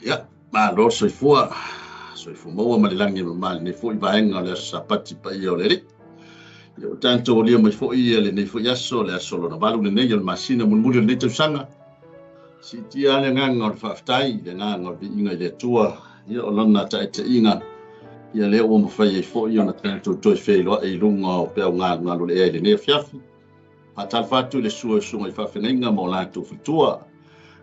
Ya, malo soifua mau malilangi mamali ni foi vaenga le sapati pa ia le ri. Yo tanto lia mai foi ia le nei foi aso le aso na valu nei le masina mun le te sanga. Si tia le nganga o faftai le nganga o inga le tua ia lona ta te inga. Ia le o mo fai foi ona tanto toi fe lo e lunga o pe nga le le nei fiafi. Atal fatu le sua mai fafenga mo la tu futua.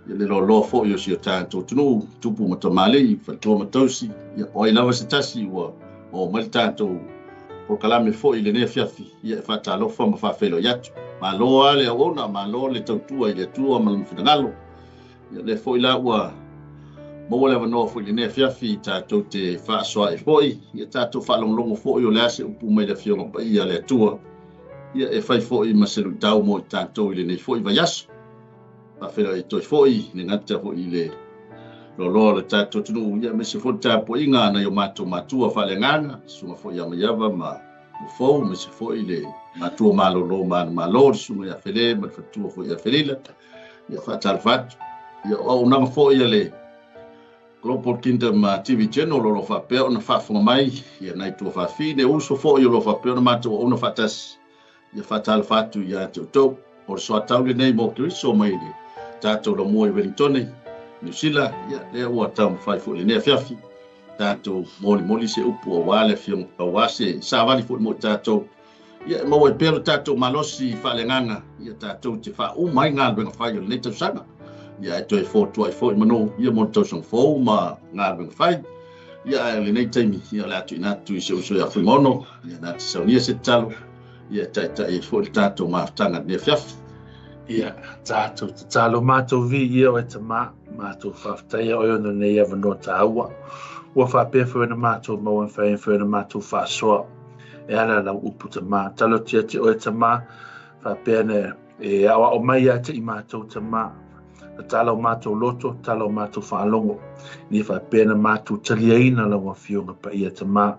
Le lo fo yo si tanto tunu tupu matamale fa to matosi ya oi lava se tasi o mal tanto por kalame fo ile ne fiafi ya fa ta lo fa ma fa felo ya ma lo ale ona ma lo le tautua ile tua ma finalo ya le fo ila wa mo le no fo ile ne fiafi ta to te fa so e fo ya ta to fa longo fo yo le ase upu me le fio pa ia le tua ya e fa fo i ma se lu tau mo tanto ile ne fo i va yas a fera e toi foi ni ngata foi le lo le tato tunu ia me se foi tapo inga na yo matua fale ngana suma foi ya maiava ma fo me se foi le matua malo malo suma ya fele ma fatua foi ya felila ya fatal fat ya o na foi le Global Kingdom TV channel lo fa pe ona fa fo mai ya nai to fa fine uso foi lo fa pe ona matua ona fatas ya fatal fatu ya to por so atau nei mo kriso mai tato lo mo Wellington New Zealand ya le o tam fai fo le ne fiafi tato moli se upu o wale fiong o wase sa vali fo mo tato ya mo e pelo tato malosi fa le nganga ya tato te fa o mai nga ben fai le te sana ya to fo mano ya mo to son fo ma nga ben fai ya le nei temi ya la tu se ya fo mono ya na so ni se talo ya ta e fo tato ma tanga ne fiafi. Ia, tātou te tālo mātou vi ia o e te mātou whaftaia o iona nei awa no ta aua. Ua whapea whena mātou mau en whena mātou whasoa. E ana lau upu te mā. Talo tia te o e te mā. Whapea ne e awa o mai a te i mātou te mā. Talo mātou loto, talo mātou whaalongo. Ni whapea na mātou taliaina lau a whionga pa ia te mā.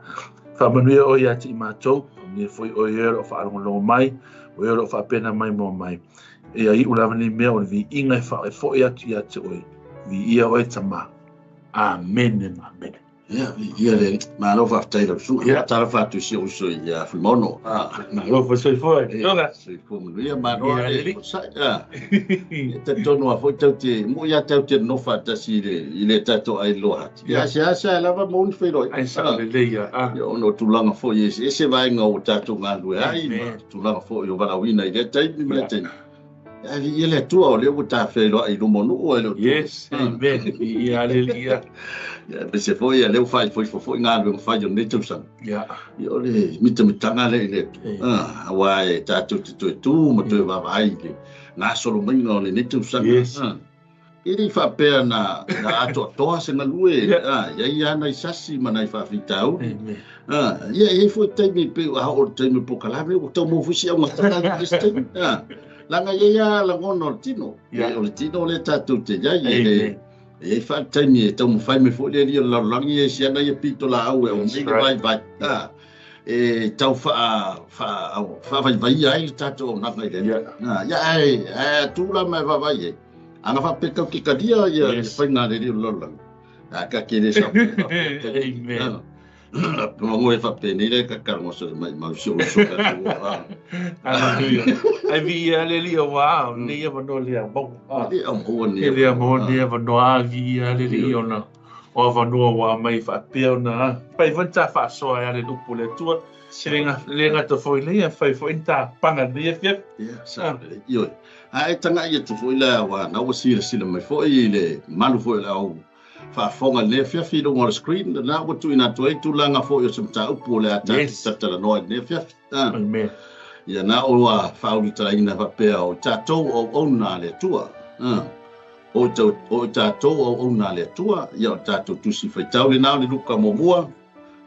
Whamanuia o ia te i mātou. Ni foi o ia o whaalongo longo mai. O ia o whapea na mai mo mai. E ai ulawa ni mea o vi inga e wha e fo e atu i atu oi. Vi ia o e tama. Amen e amen. Ia, ia le, ma lo whaftai lau su. Ia, tala whatu si o so i whimono. Ma lo fa soi fo e. Tonga. Soi fo manu. Ia, ma lo e. Ia, te tono a fo tau te, mo ia tau te nofa tasi i le tato ai loa hati. Ia, se lava mouni whairoi. Ai sa le leia. Ia, ono tulanga fo i ese vaenga o tato ngā lue. Ai, tulanga fo i o wanawina i le taimi me le taimi. Ia le tua o leo ta whaeroa i rumo nuu e leo tua. Yes, amen. Ia le lia. Ia, se foi ia leo whai foi ngā leo whai o ne tausanga. Ia. Ia o le mitanga le i le tua. Awa e tātou te toe tū, ma toe wawai le. Ngā soro mainga o le ne tausanga. Yes. Iri whapea na ato atoa se na lue. Ia ia ana i sasi ma nai whawhitau. Amen. Ia e foi taimi pe o hao taimi po kalame o tau mo fusi au ngataka i taimi. Langa ia la ngono tino. O le tino le tatu te ia e e fa taimi e tau mawhai me fo le ria la langi e si ana ia pito la au e o mei vai. E tau wha vai ai tatu o nanga i le. Ia e tūla mai vai e. Anga wha pekau ki kadia ia whai ngā le ria la langi. Ka kere sa. Amen. Kuma ngoi whape ni le kakaramo sa mai mausio ka tua. Hallelujah. Ai vi ale lia wow, ni ia vano lia bong. Ni am o ni. Lia mo ni vano a vi ale lia ona. O vano wa mai whape ona. Pai vanta fa so ale lupu le tua. Silenga to foi lia fai foi ta panga ni fia. Ia sa. Io. Ai tanga ia to foi la wa na o sila mai foi le malu foi la o. Whaafonga le whiawhi rongo le screen, na watu ina tu tu langa fo yo semta upu le ata tatara noa le whiawhi. Amen. Ia na o a whauri tala ina whapea o tātou o ona le tua. O tātou o ona le tua, ia o tātou tusi whaitau le nao le luka mo mua.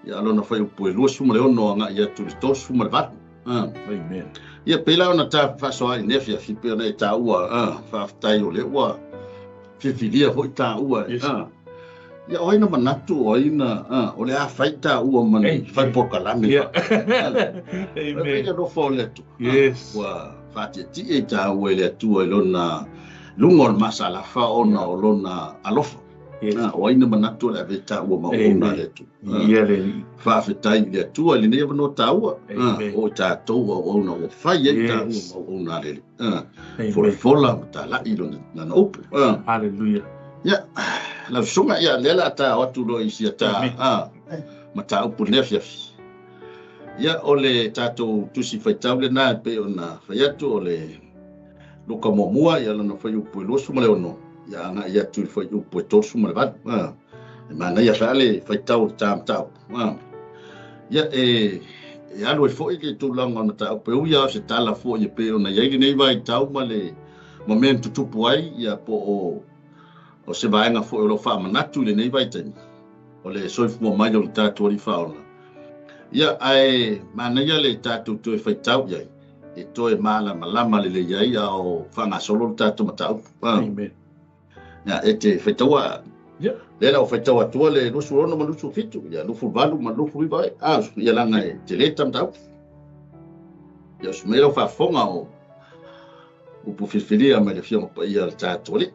Ia alona whai upu e lua suma le ono anga ia tu le tos suma le vatu. Amen. Ia pela ona tā whasoa i ne whiawhi pea na e tā ua, whaftai o le ua. Whiwhilia hoi tā ua. Ia oina manatu oina o le a faita ua man fai pokalame. Amen. Ia no fo le tu. Yes. Wa fati ti e ta ua le tu e lona lungo masala fa ona o lona alofa. o ina manatu le ave ta ua mauna le tu fa fetai le tu le ne no ta ua o ta to o no o fa ye ta ua mauna le fola ta la ilo na no hallelujah ya la sunga ya le la ta o tu lo isi ta mata upu ne fia ya ole tato tusi faitau le na pe ona faiatu ole luka momua ya lana fai upu lo suma le ono ya nga ya tu fai upu to suma le bat mana ya fale faitau tau ya ya lo foi ke tu langa mata pe u ya se tala fo ye pe ona ya ni vai tau male momento tupu ai ya po o se vai nga fo lo fa manatu le nei vai tani ole soif mo mai o tato ri fa ona ya ai mana ya le tato tu faitau ya e toe malama le iai ao whangasolo tātou matau. Amen. Ia, e te whaitaua. Le la o whaitaua tua le nusu rono ma nusu fitu. Ia, nufu valu ma nufu iwai. Ia langa e te leta matau. Ia, sumera o whafonga o upu whiwhiria mai le whionga pa ia le tātou li.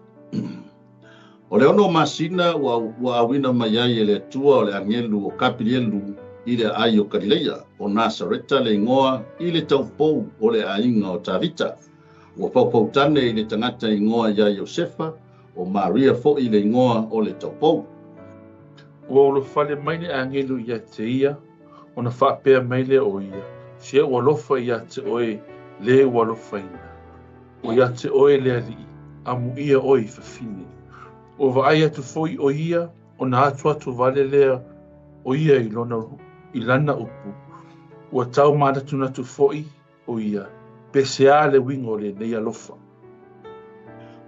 O le ono masina wa awina mai ai e le tua o le angelu o kapirielu i le ai o Galileia o Nasareta le ingoa i le taupou o le ainga o Tavita. Ua paupau tane i le tangata ingoa ia Iosefa o Maria fo i le ingoa o le taupou. Ua o le fale mai le angelu ia te ia o na whaapea mai le o ia. Sia ua lofa ia te oe le ua lofa ina. O ia te oe le ali amu ia oi fafine. O vaai atu foi o ia o na atu vale lea o ia i lona i lana upu. Ua tau manatu natu foi o ia. Pesea le wingo le nei alofa.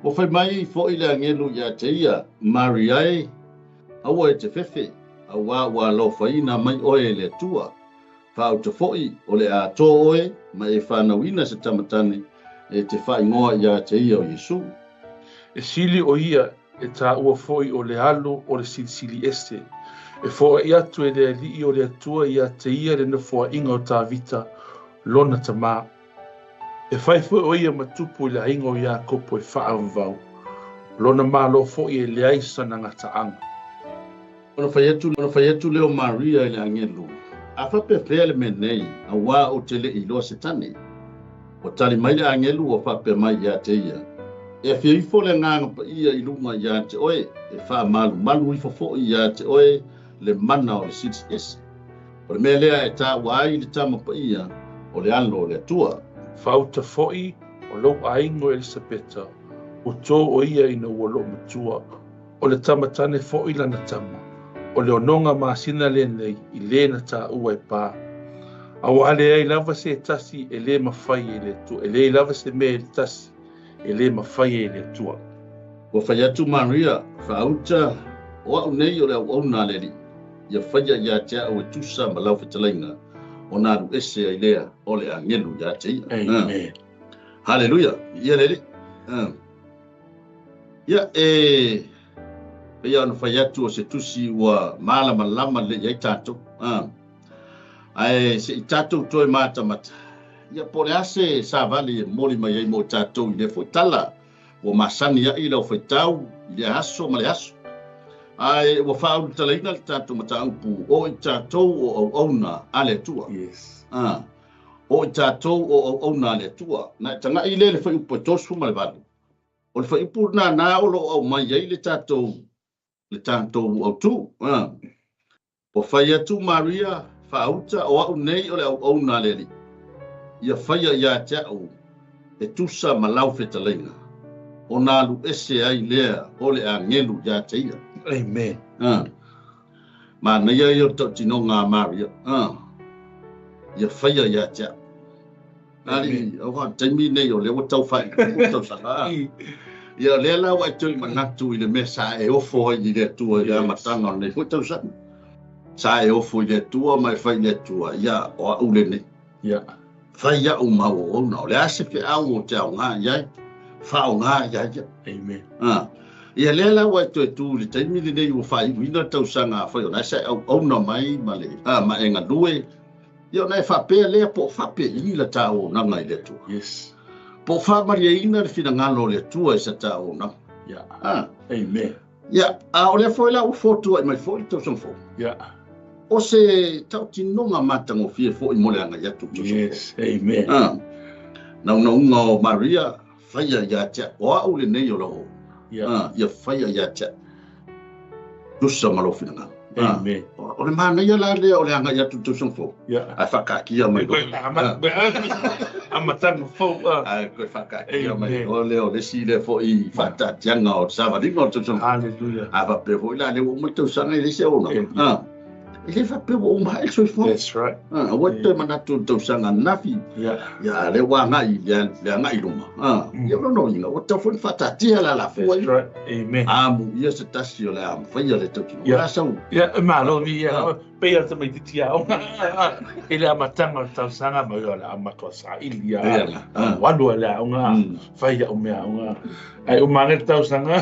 Mo fai mai foi le angelu ia te ia Mariae aua e te fefe. Aua ua lofa ina mai oe le tua. Whao te foi o le a tō oe ma e whanauina se tamatane e te whaingoa ia te ia o Yesu. E sili o ia e tā ua foi o le alo o le silisili este. E fōa i atu e le alii o le atua i a te ia le nafua inga o tā vita lona ta mā. E whai fōi o ia matupu i le inga o ia kopo e wha vau. Lona mā lo fōi e le aisa na ngata anga. Ona whai atu leo Maria i le angelu. A whape whea le menei a wā o te le i loa se tane. O tali mai le angelu o whape mai i a te ia. E whia i fōle nganga pa ia i lunga i a te oe. E wha malu i fō i a te oe. Le mana o le CCS. O le mea lea e tā wai le tama pa ia o le alo o le atua. Whauta foi o lau aingo Elisabeta o tō o ia ina ua lo matua o le tamatane foi lana tama o le ononga masina le nei i le na tā ua e pā. A wale ai lava se tasi e le mawhai e le tua. E le lava se me e tasi e le mawhai e le tua. O whaiatu Maria whauta o au nei o le au na le li. Ia whaia ia te au e tusa ma lau whetalainga o nā ru ese ai lea o le angelu ia te ia. Amen. Hallelujah. Ia lele. Ia ia ana whaiatu o se tusi ua malama le iai tātou. Ai se i tātou toi mātamata. Ia pole ase sa vali e moli mai ai mo tātou i le whaitala o masani ia i lau whaitau i le aso ma le aso. Ai wa fa'u talaina tātou mataupu o i tātou o auna ale tua. Yes. O i tātou o auna ale tua. Na tanga i le whai upo tosu ma le valu. O le whai upo nā o lo au mai ai le tātou au tu. O whai atu Maria whauta o au nei o le au auna ale li. Ia whaia ia te au e tusa ma lau whetalaina. O nā lu ese ai lea o le angelu ia te ia. Amen. Ma na ia i o tau tino ngā Maria. Ia whaia ia tea. Nari, au ha, taimi nei o leo tau whai. Tau saka. Ia lea lau ai tui manatu i le me sa e ofo i le tua i a matanga o nei. Tau saka. Sa e ofo i le tua mai whai le tua. Ia o a ule nei. Ia. Whai ia o mau o na. O le ase pe au o te au ngā iai. Whao ngā iai. Amen. Ia lela wa to tu le taimi le nei o fai wina tau sanga fa yo na sa au na mai male ma enga lue yo na fa pe le po fa pe i la tau na ngai le tu. Yes. Po fa maria ina le fina ngalo le tu e sa tau na. Ya. Amen. Ia, o lea foi la u fotu ai mai foi tau sang fo. Ia. O se tau tinonga matango fie fo i mole anga ia tu tau sang fo. Yes, amen. Na unga o Maria, whaia ia tia, o au le nei o lau. Ia whaia ia tia. Dusa malofina nga. Amen. O le mana ia la lea o le anga ia tu tau sang fo. Ai whakakia mai lo. Amatanga fo. Ai koe whakakia mai o leo le si le fo i whatatianga o Savaringa o tau sang fo. Hallelujah. Ava pe fo ila le o mai tau sanga i le se ona. Ele fa pe o mai so fo. That's right. O te manatu tau sanga nafi. Ya le wa ngai le ngai luma. Ya no inga o tau fo whatatia la fo. That's right. Amen. Amu ia se tasi o le amu. Whaia le tau kino. Ya sau. Ya malo vi ya. Pe ya te mai titia o. Ele amatanga tau sanga mai o le amatua sa ilia. Walu le o nga. Whaia o mea o nga. Ai o mangi tau sanga.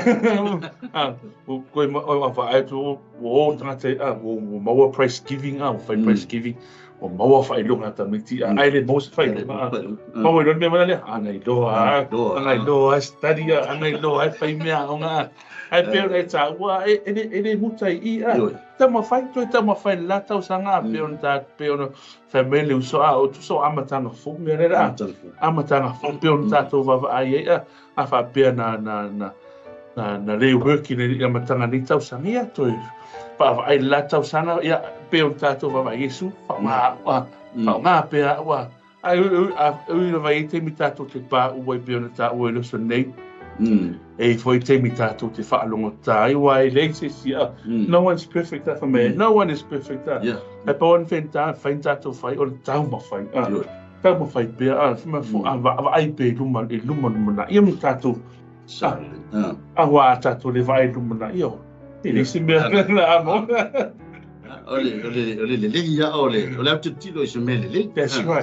Koe o fa ai tu o tangate o maua price giving price giving o maua fa ilunga ta miti ai le most fa ilunga maua no me mana anai do study anai do ai fa mea nga ai pe ai ta wa ele mutai i tama fai la tau sanga pe on family so o tu so amatanga fu me ra amatanga fu pe on ta to va ai a fa pe na le work in amatanga ni tau sanga to pa ai la tau sanga ia pe on tato va Yesu fa nga pe wa ai u vai te mi tato te pa u pe on ta u lo sonei e foi te mi tato te fa longo tai wa le se sia no one's perfect for me no one is perfect e pa on fenta tato fai o tau ma fai tau ma fai pe ma fu va ai pe luma na ia mi tato wa tato le vai luma na io ele se me na amo ole le ia ole tu tilo se me le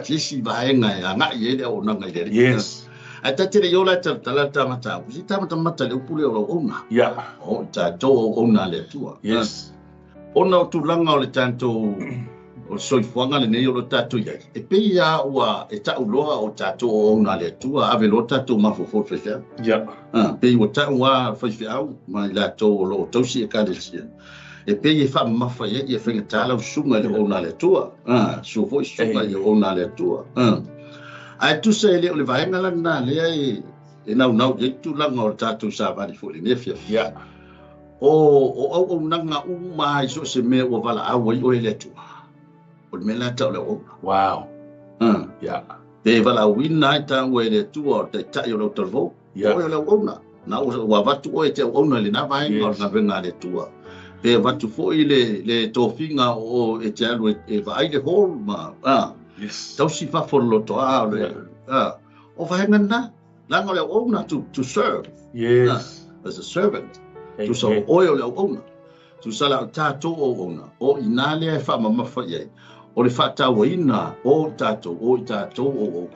si vai nga ye o na nga ye yes ata te yo la ta mata si ta mata le pule o ona o ta to ona le tua yes ona tu langa o le tanto o soi fuanga le nei o tato ia e pe ia ua e ta uloa o tato ona le tua ave lo tato ma fo fe pe o ta ua fa au ma la to lo to si ka le si e pe e fa ma fa e fa ta la sunga le ona le tua so fo sunga le ona le tua ai tu se le vai ngala na le e na e tu langa o tato sa va di fo le nefia o nanga mai so se me o vala au o le tua o me la tau le o wow te vala wina ta we le tua te ta yo lo torvo o le ona na o wa vatu o te ona le na vai na venga le tua pe vatu fo le tofinga o e te alu e vai le hol ma yes tau si fa for lo to o vai ngana la ngole ona to serve yes as a servant to so oil le ona tu sala tato o ona o inale fa mama fa ye o le fa ta waina o tato o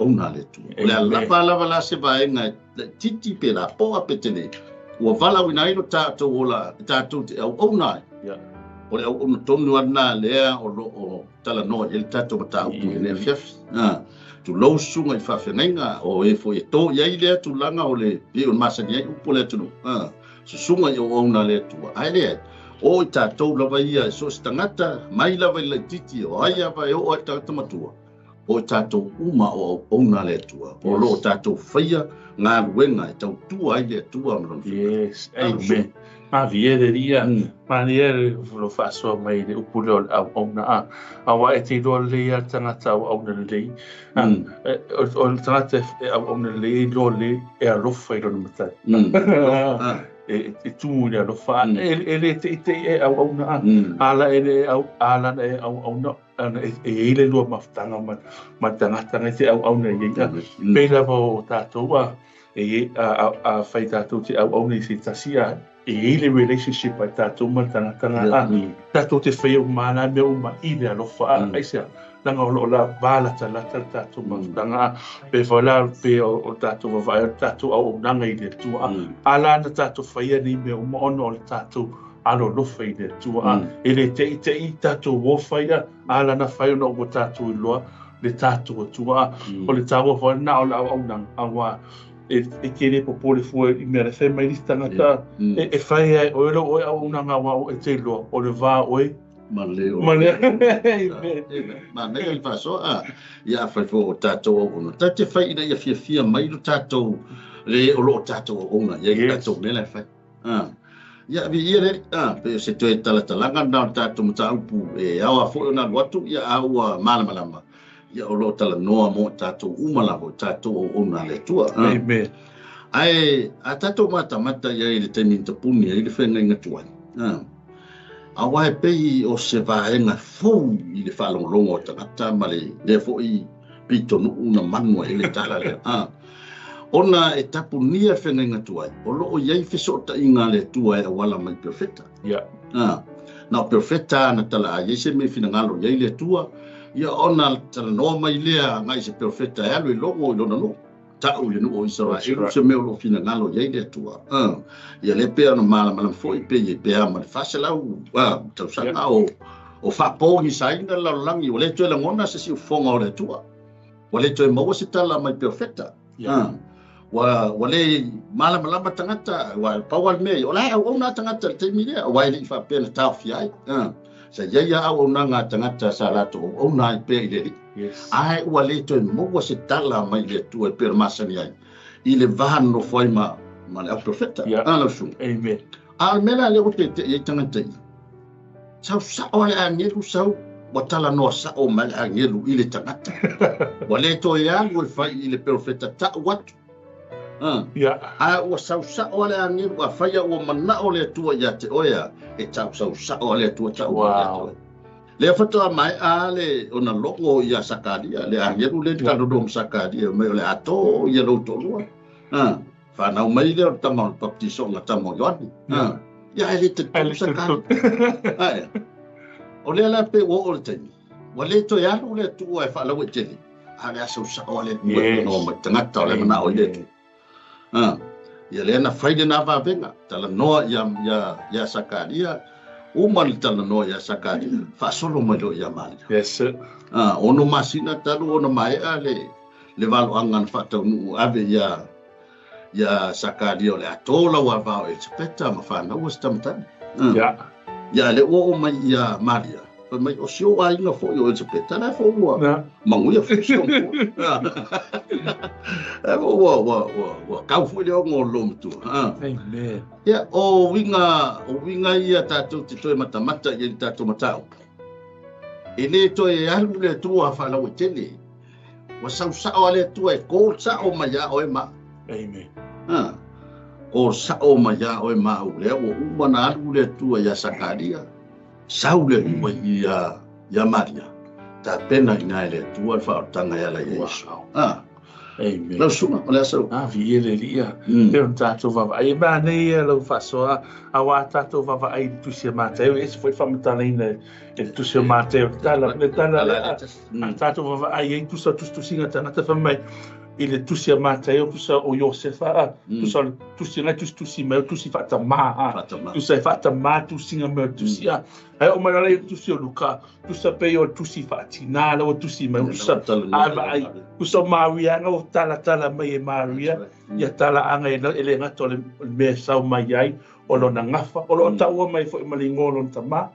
ona le tu o le la se va en titi pe la po a petene o vala wina ino tato o la tato te o ona o le o tonu ana le o tala no el tato mata o ne fiaf tu lo sunga i fa fenenga o e fo e to ia ile tu langa o le bi o masani u pole tu sunga o ona le tu ai le o tatou lava ia so stangata mai lava le titi o ai ava o tatou matua o tatou uma o ona le tua o lo tatou faia nga wenga tau tua ai le tua mron yes amen ma vieria ma nier lo faso mai le upulo ona a wa e te do le ia tangata o ona le o tangata ona le do le e a lo fai do mata e tu le lo fa ele te au na ala ele ala au no ele lo maftanga ma tanga te au na ye pe la vo tato wa a fai tato te au ni se tasia ele relationship pa tato ma tanga tato te fai o mana me o ma ile lo fa ai se langa o la bala tala tato maftanga pe vola pe o tato va tato au nanga ile tu ala na tato fai ni me o ono tato alo lo fai le tu ele te tato wo fai ala na fai no o tato lo le tato tu o le tato va na o nang awa kere popole fua I mea le whai mai lista ngata e whai ai o elo oi au unanga wa o e te loa o le vā oi Maleo. Ma nega le faso ia fai fo tatou ona. Tate fai ina ia fia mai lo tatou le o lo tatou ona ia tatou nela fai. Ia vi ia le pe se toe talanga na tatou mutaupu e awa fo ona watu ia awa malama. Ia o lo tala noa mo tatou umala mo tatou ona le tua. Amen. Ai a tatou mata ia le temi tapuni ia le fenga ngatuai. Awa e pei o se vaenga fou I le whalongongo o tangata ma le fo I pito una manua I le tala le. Ona e tapu nia whenga ngatuai. O loo iei whesota I ngā le tua e awala mai perfecta. Na perfecta na tala a iese me whina ngalo iei le tua. Ia ona tala noa mai lea ngai se perfecta e alu I longo I lona no. Tau le no o Israel se me o lo fina ngalo iei le tua. Ia le pea no malam foi pe I pea ma le whaselau tau sanga o whapongi sainga laulangi o le tue langona se si ufonga o le tua. Wa le tue maua se tala mai perfecta. Wa le malama tangata wa pawal me o la o na tangata te mi le wa le fa pena tau fiai. Sa ia au na nga tangata sa lato o na pe le. Ai ua le toi moa se tala mai le tua per masani ai. I le vahan no foi ma le profeta. Ala su. Amen. Al mena le o te tangata I. Sau sa o le angelu sau wa tala no sa o ma le angelu I le tangata. Wa le toi alu fai I le profeta ta watu. Ai ua sau sa o le angelu wa fai o mana o le tua ia te oia e tau sau sa o le tua tau. Wow. Le fata mai ale ona longo ia sakaria le angelu le talodom sakaria me le ato ia lo tolua fa na mai le tama baptiso na tama yoani ia ele te sakaria o le la pe o le tani wa le to ya le tu e fa la weteli ale aso sa o le no ma tangata le na o le ia le na faide na va venga tala no ia sakaria Umal tala no ya sakari fa solo mai lo ya mal. Yes sir. Ono masina talu ono mai ale le valo angan fa tau nu ave ya sakari ole atola wa va e spetta ma fa na was tamtan. Ya le o mai ya Maria. Fa mai o sio ai no fo yo e spetta na fo wa. Mangu ya fo sio. Wa kau fu le ngo lom tu. Amen. Ya o winga ia tatu te toe mata ia tatu matau. E le toe alu le tua fa la wetele. Wa sau sao le tua e ko sao maya o e ma. Amen. Ko sao maya o e ma o le o umana alu le tua ia sakaria. Sau le ua ia Maria. Ta pena ina le tua fa tanga ia la Yesu. Amen. Lo suma o le so. Vi ele lia. Le un tato va ai ba nei lo faso a wa tato va ai tu sia Mateo e foi famtalina e tu sia Mateo tala tato va ai tu sa tu singa tana fa mai il tu sia Mateo tu sa o Josefa tu sa tu sia tu si mai tu si fata ma tu sai fata ma tu singa me tu sia ai o mai tu sia Luca tu sa pe o tu si fatina lo tu si mai tu sa ai tu sa Maria no tala mai Maria ia tala anga ele ngato le me sau mai ai o lo na ngafa o lo taua mai fo malingo lo tama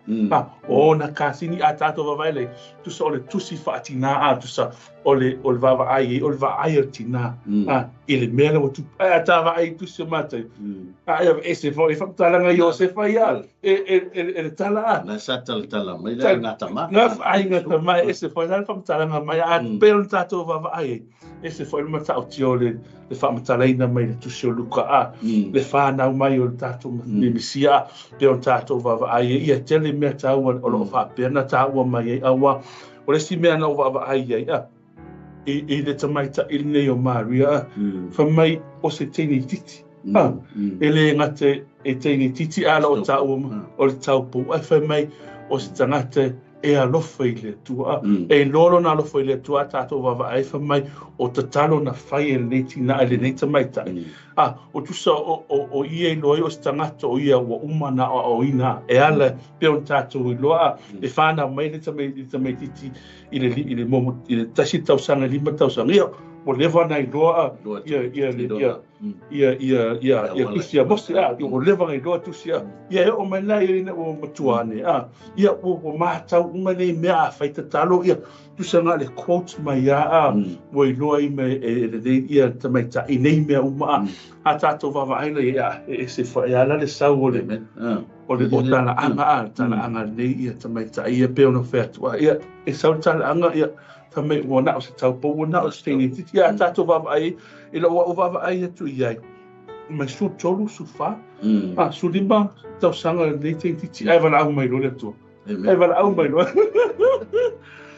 o na kasini atato va vai tu sa le tu si fatina tu sa ole va ai tina ele mele o tu atava ai tu se mate ai ese fo e tala nga Josefa ia e tala na sa tala mai le na tama ai nga tama ese fo tala nga mai a pel tato va ai ese fo ma tau tiole le fa matalaina mai le tu se Luka le fa na mai o tato me misia pe on tato va ai ia tele me tau o lo fa pena tau mai awa o le si me na va ai ia e le tamaita il neo Maria fa mai o se teni titi ele ngate e teni titi ala o tau o le tau pu fa mai o se tangata e alofa i le tua e lolo na alofa i le tua tato va ai fa mai o tatalo na fai e leti na ele nei tamaita o tusa o ie loi o se tangata o ia wa umana o ina e ala pe on tato i loa e whana mai le tamaititi i le momo i le tasi tausanga lima tausanga ia o leva nai loa ia kisia mosi o leva ngai loa tusia ia o mai nai ina o matuane ia o matau uma nei mea faita talo ia tusanga le quotes mai o i loa i me ia tamaita i nei mea uma a tato vava aina ia e se fa ia la le sau o le o tala anga nei ia tamaita ia pe ona fetua ia e sau tala anga ia tamai o na o se tau po na o se tini titi a tato vava ai ila o vava ai tu iai mai su tolu su fa su limba tau sanga nei tini titi ai vala au mai lo le tu ai vala au mai lo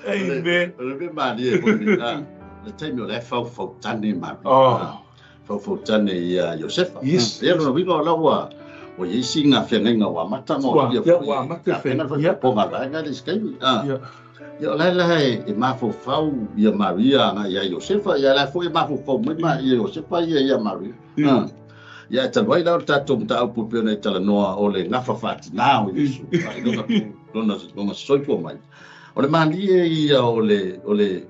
amen le mani e le taimi o le fau tani ma fau tani ia Josefa ia no vino lawa o yesi nga fenga wa mata mo ia wa mata fenga ia po ma nga le skai ia la e mafofau ia Maria nga ia Josefa ia la foi mafofau ma ia Josefa ia Maria ia talwai la tato mta au pupe na tala noa o le ngafa fatina o Yesu dona soipo mai o le mali ia o le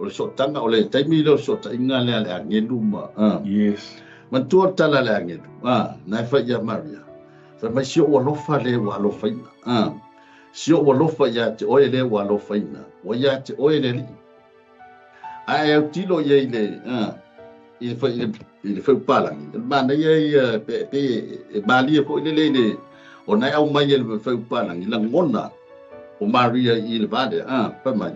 sotanga o le taimi le sota inga le angelu ma yes man tu tala le angelu na fa ia Maria fa mai sio o lofa le wa lofa sio o lofa ia te oe le wa lofa ina o ia te oe le li ai au tilo ia ile il fa palangi mana ia pe mali ko ile o nai au mai ele fa palangi la ngona o Maria i le vade pa mai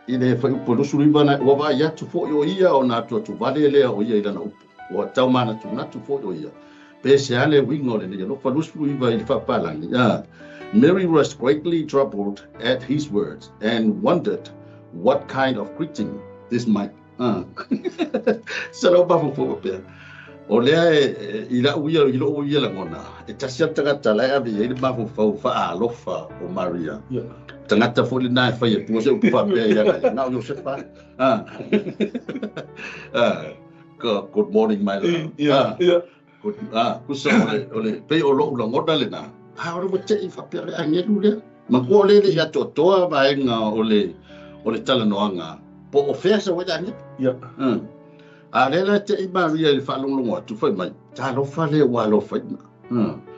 ile fa po suri bana o va ia tu fo yo ia o na tu vale le o ia ila na o tau mana tu na tu fo yo ia pe se ale wingo le no fa suri va il fa palangi Mary was greatly troubled at his words and wondered what kind of greeting this might Salo ba fo pe. O le ila uia la ngona. E tasia tangata la ave ile ba fo fa alofa o Maria. Tangata fo le na fa ye tu se pa pe ya na yo se pa. Good morning my love. Good ku so ole pe o lo ngona le na. Ha o mo te fa pe le angelu le. Ma ko le ya to ba nga ole tala noanga. Po ofesa wa dani ale te Maria le fa longo tu fa mai ta lo fa le wa lo fa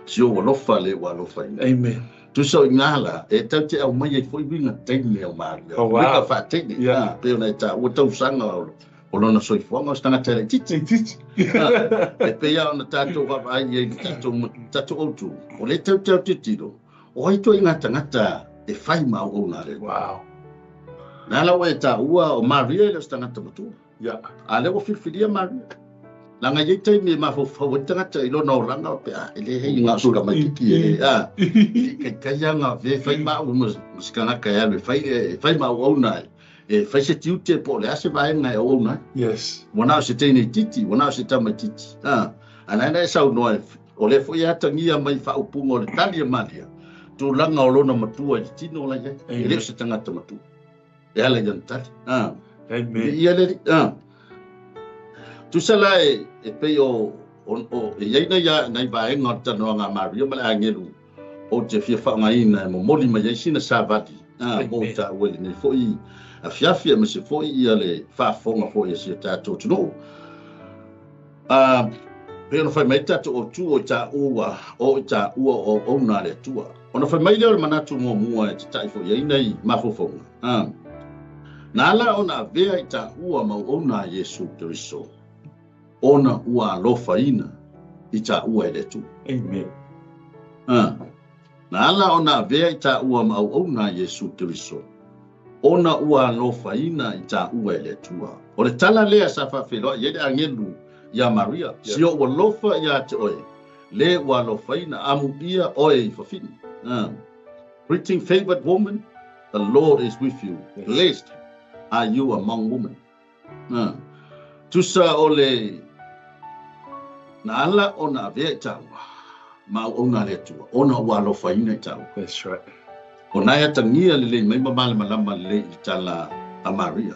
sio wa lo fa le wa lo fa amen tu so ngala e ta te au mai foi vinga te me o Maria ka fa te pe na ta o tau sanga o lona soi fo ma stanga tele titi e pe ya na ta to va ai e ta to o tu o le te titi do o i to ngata e fai ma o na le wow na la wa ta ua o Maria le stanga tu ale o filfilia Maria la nga yete me ma fo tanga te lo no langa pe ele he nga so ga mai ki ka ya nga ve fai ma o muskana ka ya le fai ma o na e fai se tiute po le ase vai nga o na yes mona se te ni titi mona se ta mai titi ana na sa no o le fo ya tangia mai fa o pungo le tali Maria tu langa o lona matua i tino la ye ele se tanga te matua e ala jantali amen ia le tu sala e pe o e ia ia nei ba e ngata no nga Maria ma angelu o te fia fa ngai na mo moli ma ia sina savati mo ta wele nei foi a fiafia me se foi ia le fa fonga foi e se ta to no pe no fai mai ta o tu o ta ua o na le tua ona fai mai le manatu mo mua e ta foi ia nei ma fofonga Nala ona vea i ta ua mau ona Yesu Kiriso. Ona ua alofa ina i ta ua ele tu. Amen. Nala ona vea i ta ua mau ona Yesu Kiriso. Ona ua alofa ina i ta ua ele tua. O le tala lea sa whawhelo i ele angelu ya Maria. Sio ua lofa ia te oe. Le ua alofa ina amu ia oe i whawhini. Greeting favored woman, the Lord is with you. Blessed are you among women. Tusa ole na ala ona vea tau ma ona le tua ona wa lo faina tau. That's right. Ona ya tangia le mai mama malama le tala a Maria.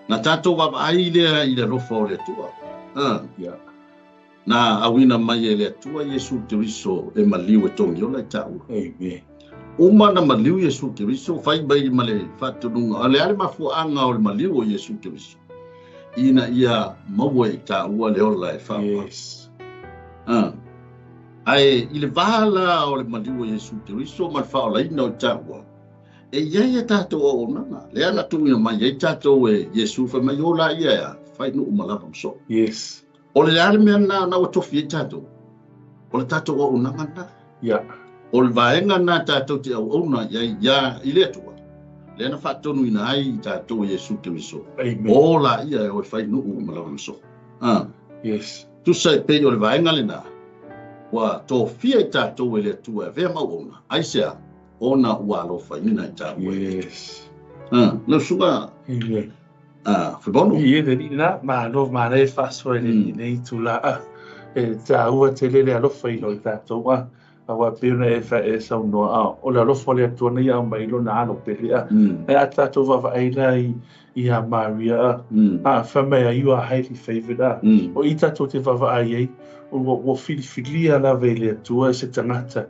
Na tato wa ai le i le rofo le tua. Na awina mai le tua Yesu Kiriso e maliu e tongi ola tau. Amen. uma na maliu Yesu Kiriso fai bai male fatununga ale ale mafuanga o maliu o Yesu Kiriso ina ia maua i ta ua leo lai fa Yes. ai ile vala o le maliu o Yesu Kiriso mal fa o ina o ta ua e ia tato o nana le ana tu ina mai ia tato e Yesu fa mai o la ia fai no malapa so Yes. o le ale me na o tofi tato o le tato o nana na Yeah. o le vaenga na tato te au ona ia ile atua le na fatonu ina ai tato Yesu Kiriso Amen. o la ia o fai no malapa so Yes. tu sai pe o le vaenga le na wa to fia tato ele tua ve ma ona ai sia ona ua lo fai ni na ta Yes. no suga Amen. fe bono Ie de ina ma no ma ne faso nei tula e ta ua te le alo fai no tato wa awa pena e fa e sa no o le alo fole to nei a mai lo na no pe e a tato va ai lai ia Maria fa me you are highly favored o i tato te va ai o filifilia la vele tua se tangata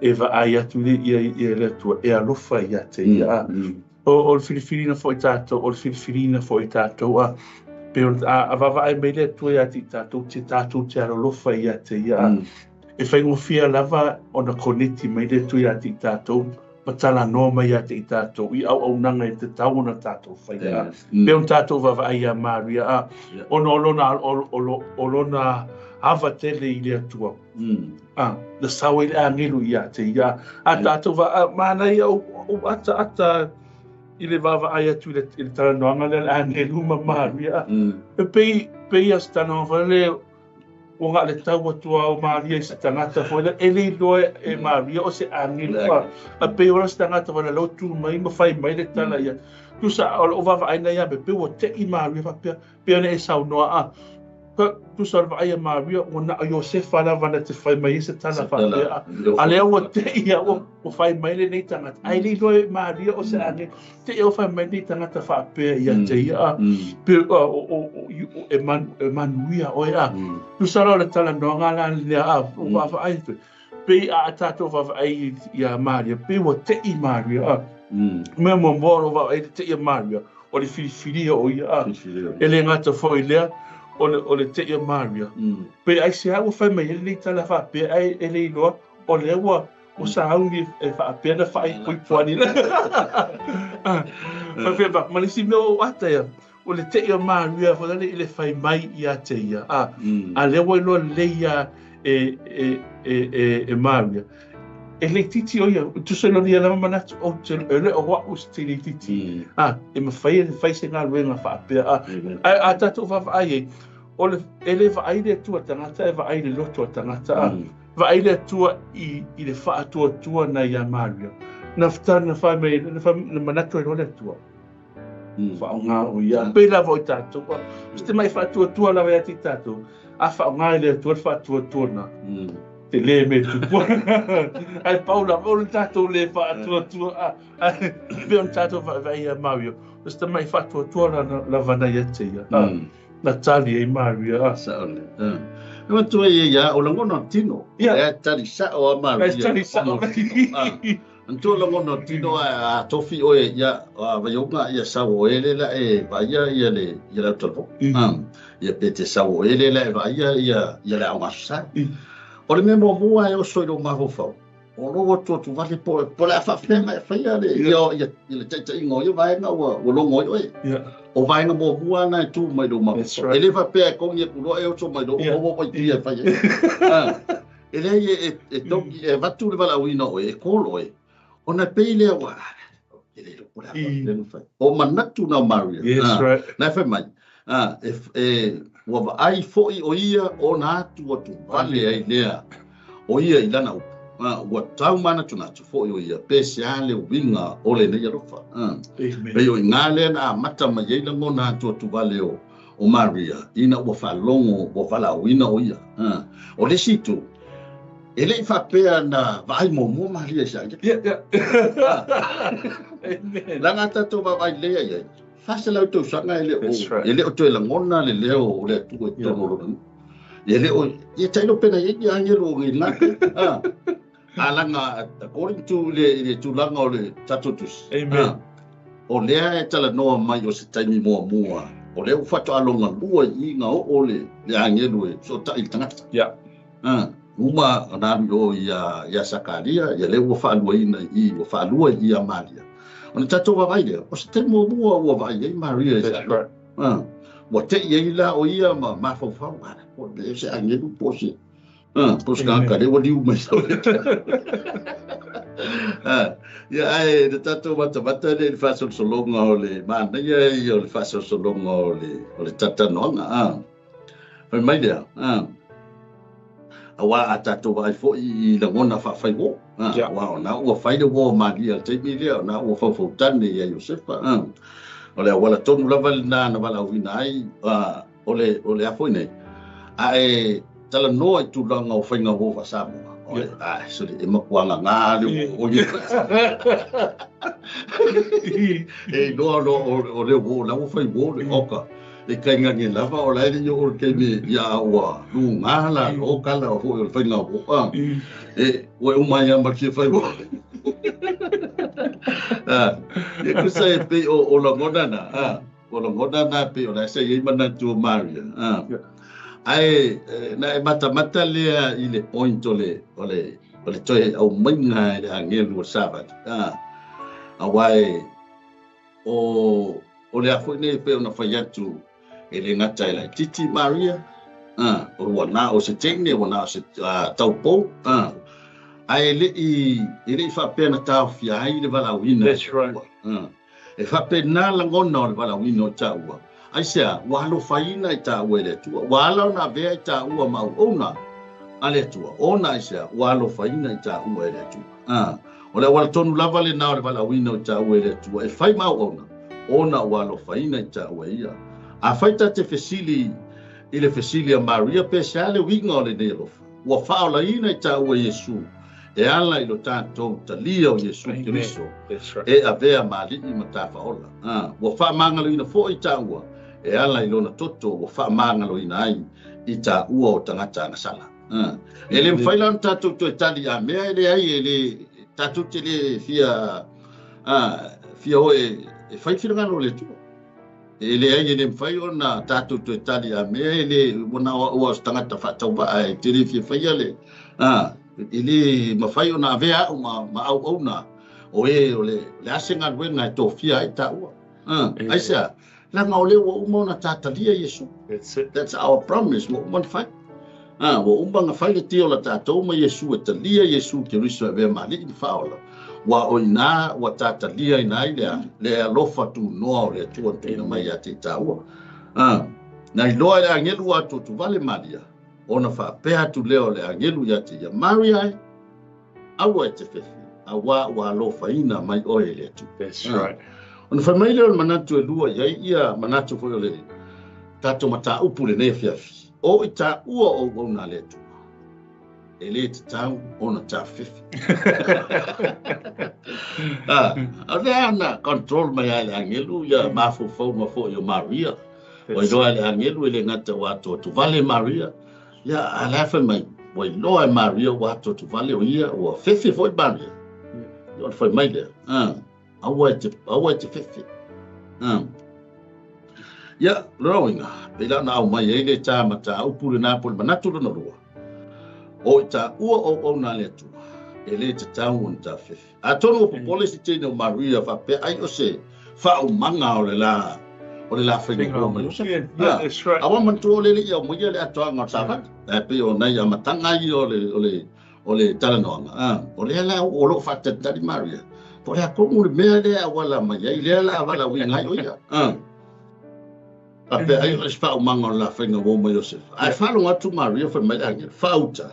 e va ai atu ia le tua e alo fai ia te ia o filifilina foi tato o filifilina foi tato a va ai mele tu ia ti tato te alo fa ia te ia e fai ngo fia lava ona koneti mele tu ia ti tato patala no mai ia te tato i au nanga e te tau na tato fa ia pe un tato va ai a Maria ono olona ava tele i le atua na sawe le angelu ia te ia a tato va mana ia o ata i le vava ai atu i le talanoaga le angelu ma Maria e pei as tanoa le o ga le tau atua o Maria i se tagata foi e le iloa e Maria o se angelu a pei ora se tagata foi le lotu mai ma fai mai le tala ia tusa o vava ai na ia pe o te i Maria pe ne e saunoa a tu salva ai Maria o na Josefa la vana te fai mai se tala fa ale o te ia o fai mai le nei tanga ai le lo Maria o se ane te o fai mai nei tanga ta fa pe ia te ia pe o Emanuia o ia tu salva le tala no ngala le a o va ai pe a tato va ai ia Maria pe o te i Maria me mo va ai te ia Maria o le filia o ia ele ngata foi le o le te ia Maria. Pe ai se au fai mai ele tala fa pe ai ele loa o le ua o sa au ni e fa pe na fai pui puani. Fa pe ba malisi me o ata ia o le te ia Maria fo le ele fai mai ia te ia. A le ua lo le ia e Maria. E le titi o ia, tu se no ni ala manatu o te ele o wa o te le titi. E ma fai se ngā luenga wha apea. A tato wa ai o le ele wa ai le tua tangata e wa ai le loto tangata. Wa ai le tua i le wha atua na ia Maria. Na whatana na wha mei, na manatu e role tua. Wha o ngā o ia. Pei la vo i tato. Ste mai wha atua la wea ti tato. A wha o ngā i le tua wha atua na. Te le me tu ai Paula o tato le fa tu be on tato vai a Mario sta mai fatto tu la vanaiete la tali e Mario sa ole ma tu ia o lango no tino e tali sa o Mario tali sa anto lango no tino a tofi o ia vai o ia sa o ele la e vai ia le la topo ia pete sa o ele la vai ia la o massa o le me mo mua e o soiro maho fau. O logo tu vale po la fa fema fa ia le ia le tata ingo ia vai na o longo oi. O vai na mo mua na tu mai do maho. Ele va pe ko ia ku e o so mai do o o ia fa ia. Ele e to e va tu le vala uino e ko loi. Ona pe le wa. Ele lo pula fa. O manatu na Maria. Yes right. Na fa mai. Wa ai foi o ia o na tu o tu vale ai lea o ia i lana wa tau mana tu na tu foi o ia speciale o vinga o le nei rofa pe o ngale na mata mai ia ngo na tu vale o Maria ina o fa longo o fa la wina o ia o le situ ele fa pea na vai mo Maria sa langa tatu vai lea ia fasela to sanga ele o to la ngona le leo le tu to no ele o ye tailo pena ye angelo ngi na alanga according to le tulanga o le tatutus. Amen. O lea e tala noa mai o se taimi mua. O lea ufato alonga lua I ngā o le angelu e so ta I tangata. Yeah. Uma nami o ia Sakaria, ia le ua whaalua ina I ua whaalua I a Maria. O ne tatou wa vai lea, o se taimi mua ua vai I Maria. That's right. Wa te ia ila o ia ma mawhawhau. O le se angelu posi. Posi ka le wa liu mai sau. Ia ai, le tatou mata le whasol solonga o le mana ia I o le whasol solonga o le tatanoanga. Whai mai lea. Awa a tatou ai fo I la ngona whawhai wo. Wa na ua whaile wo Maria te mi lea, na ua whawhautane ia Iosefa. O le wala tonu lava na wala uina ai, o le afoi nei. Ai, tala noa I tūlanga o whainga wo Samoa. So le makuanga ngā le o ye. E noa o le wo, la wo whai wo le oka. E kai ngangi lava o lai ni o ke me ia ua lu ngala o kala o le whainga wo. E ue umai ama ki whai wo. E kusa e pe o la ngodana. O la ngodana pe o la se i mana tu Maria. Ai na mata lea I le point o le toi au mainga le angelu o Sabat. Awai o le afo ne pe ona fai atu e le ngata la Titi Maria. O wana o se tengne wana o se taupo. Ai le fa pena tau fia ai le vala wina. That's right. E fa pena la ngona o le vala wina o taua. Aisea, walo faina I tā ua le tua. Walo na vea I tā ua mau ona a le tua. Ona aisea, walo faina I tā ua le tua. O le wala tonu lava le nao le wala wina o tā ua le tua. E fai mau ona. Ona walo faina I tā ua ia. A faita te fesili, I le fesili a Maria pe se ale winga o le nelofa. Ua faola ina I tā ua Yesu. E ala I lo tātou talia o Yesu Kiriso. E a vea mali I matafa ola. Ua faa mangalo ina fo I tā ua. E ala I lona toto o wha mangalo ina ai I tā ua o tangata na sala. E le mwhailan tātou to e tali a mea ele ai e le tātou te le fia o e whaifirangano le tua. E le ai e le mwhai o na tātou to e tali a mea e le wana o tangata whatau ba e te le fia whaia le. E le mawhai o na vea au ma au na o e o le asenga ruenga e tō fia ai tā ua. Aisea. Langa o leo wa umona tatalia Yesu. That's it. That's our promise. Wa umana fai. Wa umanga fai le tio la tatou ma Yesu e talia Yesu Kiriso e vea mali I whaola. Wa o ina wa tatalia ina I le alofa tu noa o le tua tuna mai a te taua. Na I loa le angelu atu tu vale Maria. Ona wha pēha tu leo le angelu ya te ia Maria e. Awa e te whethi. Awa wa alofa ina mai oe le tu. That's right. Ona whai mai leo manatu e lua iai ia manatu fwoi o le tato mata upu le nefiafi. O I tā ua o wauna le tu. E le te tau ona tā whiwhi. A le ana control mai ai le angelu ia mafu fau mafo I o Maria. O I loa le angelu I le ngata wato tu vale Maria. Ia a lefa mai. O I loa Maria wato tu vale o ia o whiwhi fwoi Maria. Ia whai mai lea. Awa te whiwhi. Ia, rawinga, pila na au mai ele tā mata upure nā pole manatu lana rua. O I tā ua o nā le tua, e le te tau on tā whiwhi. A tono o popole si tēne o Maria whape ai o se whao manga o le la whainga o mai. That's right. Awa mantu o le ia o muia le atoanga o tāwhaka. E pe o nei a matanga I o le talanoanga. O le ala o lo whatatari Maria. Po le akongu le mea lea wala mai, ai lea la wala wingai o ia. A pe ai o whao manga o la whainga o mai Joseph. Ai whalo atu Maria whai mai angel, whauta.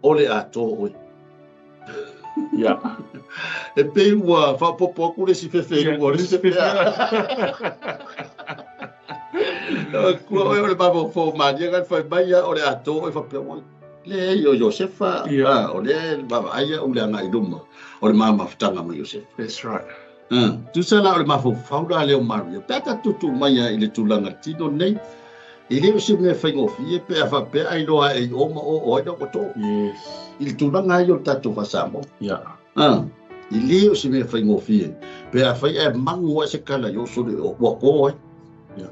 O le ato oi. Yeah. E pe ua whapopo kure si whewhe ua risi whewhe. Kua oi o le babo fo mania gan whai mai o le ato oi whapea wai. Le yo Josefa, o le baba aia o le anga I duma. O le mama whatanga mai Joseph. That's right. Tu sa la o le mafo whaura leo Maria. Peta tutu mai I le tūlanga tino nei. Ele o se me fai ngofi pe a fa pe ai loa e o ma o da ko. Yes. Il tulanga yo tatu fasamo. Ya. Ele o se me fai ngofi pe a fai e mangu se kala yo so o ko. Ya.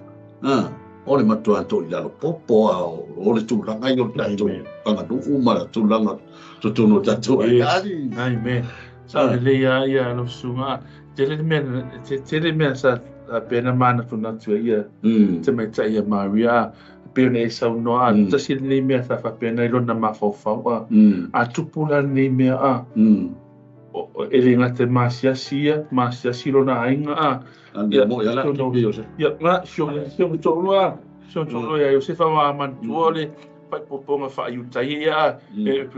Ole matua to ila lo popo o le tulanga yo tatu. Panga du uma tulanga to no tatu. Amen. Sa le ya no sunga. Tele men sa pena mana tu na tu ia. Te mai tai Maria. Pena e sau noa. Ta si le me sa fa pena i lona ma fa fa. A tupula ni me a. Ele ngate masia lona ainga. Ya mo ya la ki yo se. Ya nga sio tolua. Sio tolua ya Josefa wa man tuole. Pai poponga fa yu tai ya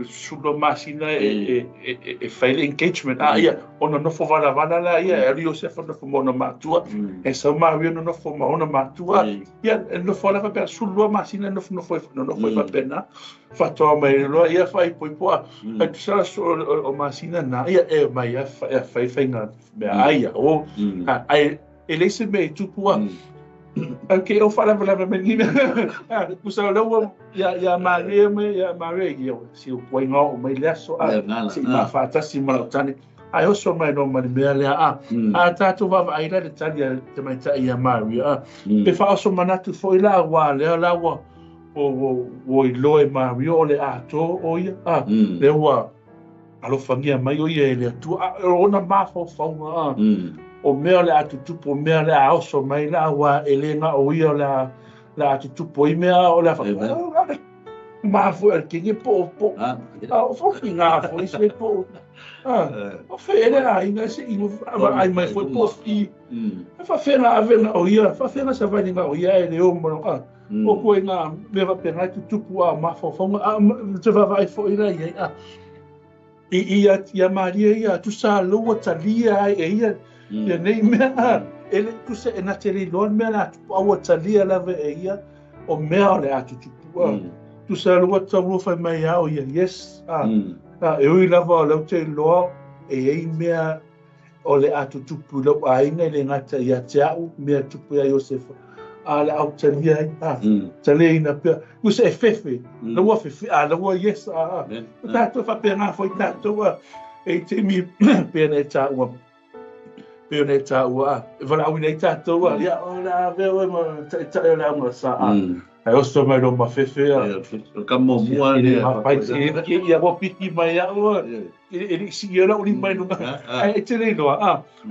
sulo masina e fail engagement ia ona no fo vala la ia rio se fo no fo mona matua e sa ma rio no fo mona matua ia no fo la pa sulo masina no fo pa pena fa to mai lo ia fai poi po e sa o masina na ia e mai fai nga me ia o ai ele se me tu po Okay, o fala pela menina. Kusa lo ya Maria yo. Si o point o mai leso si ma fata si ma tani. Ai o so mai no mai me le a tatu va vai la de tani te mai ta ya Maria. Pe fa so manatu foi la wa o lo e Mario le a to o ya le wa alo famia mai o ye le tu ona ma fo o mea le atu tupo mea le a oso mai la wa elenga o ia la atu tupo I mea o la fa ma fu el kingi po o fo kinga fo ise po o fe ele a inga se ingo ai mai foi po fi fa fe na avena o ia fa fe na sa vai ninga o ia ele o mo o ko inga me va pena tu tupo a ma fo te va vai fo ina ia ia Maria ia tu sa lo talia ia ia nei mea ele kusa e nateri lon mea la au talia lava e ia o mea le atu tupua tu sa lua tauru fai mai au ia yes e ui lava o lau te loa e ei mea o le atu tupu lau ainga le ngata ia te au mea tupu ia Iosefa a le au talia talia ina pia kusa e fefe laua fefe laua yes tatou fa pena foi tatou e te mi pena e taua Pene ta ua, vala au nei tatou ia ona veo mo ta la mo sa ai o so mai no ma fefe ka mo mua ni pai ki ia wo piki mai au e si ia la uni mai no ai te nei no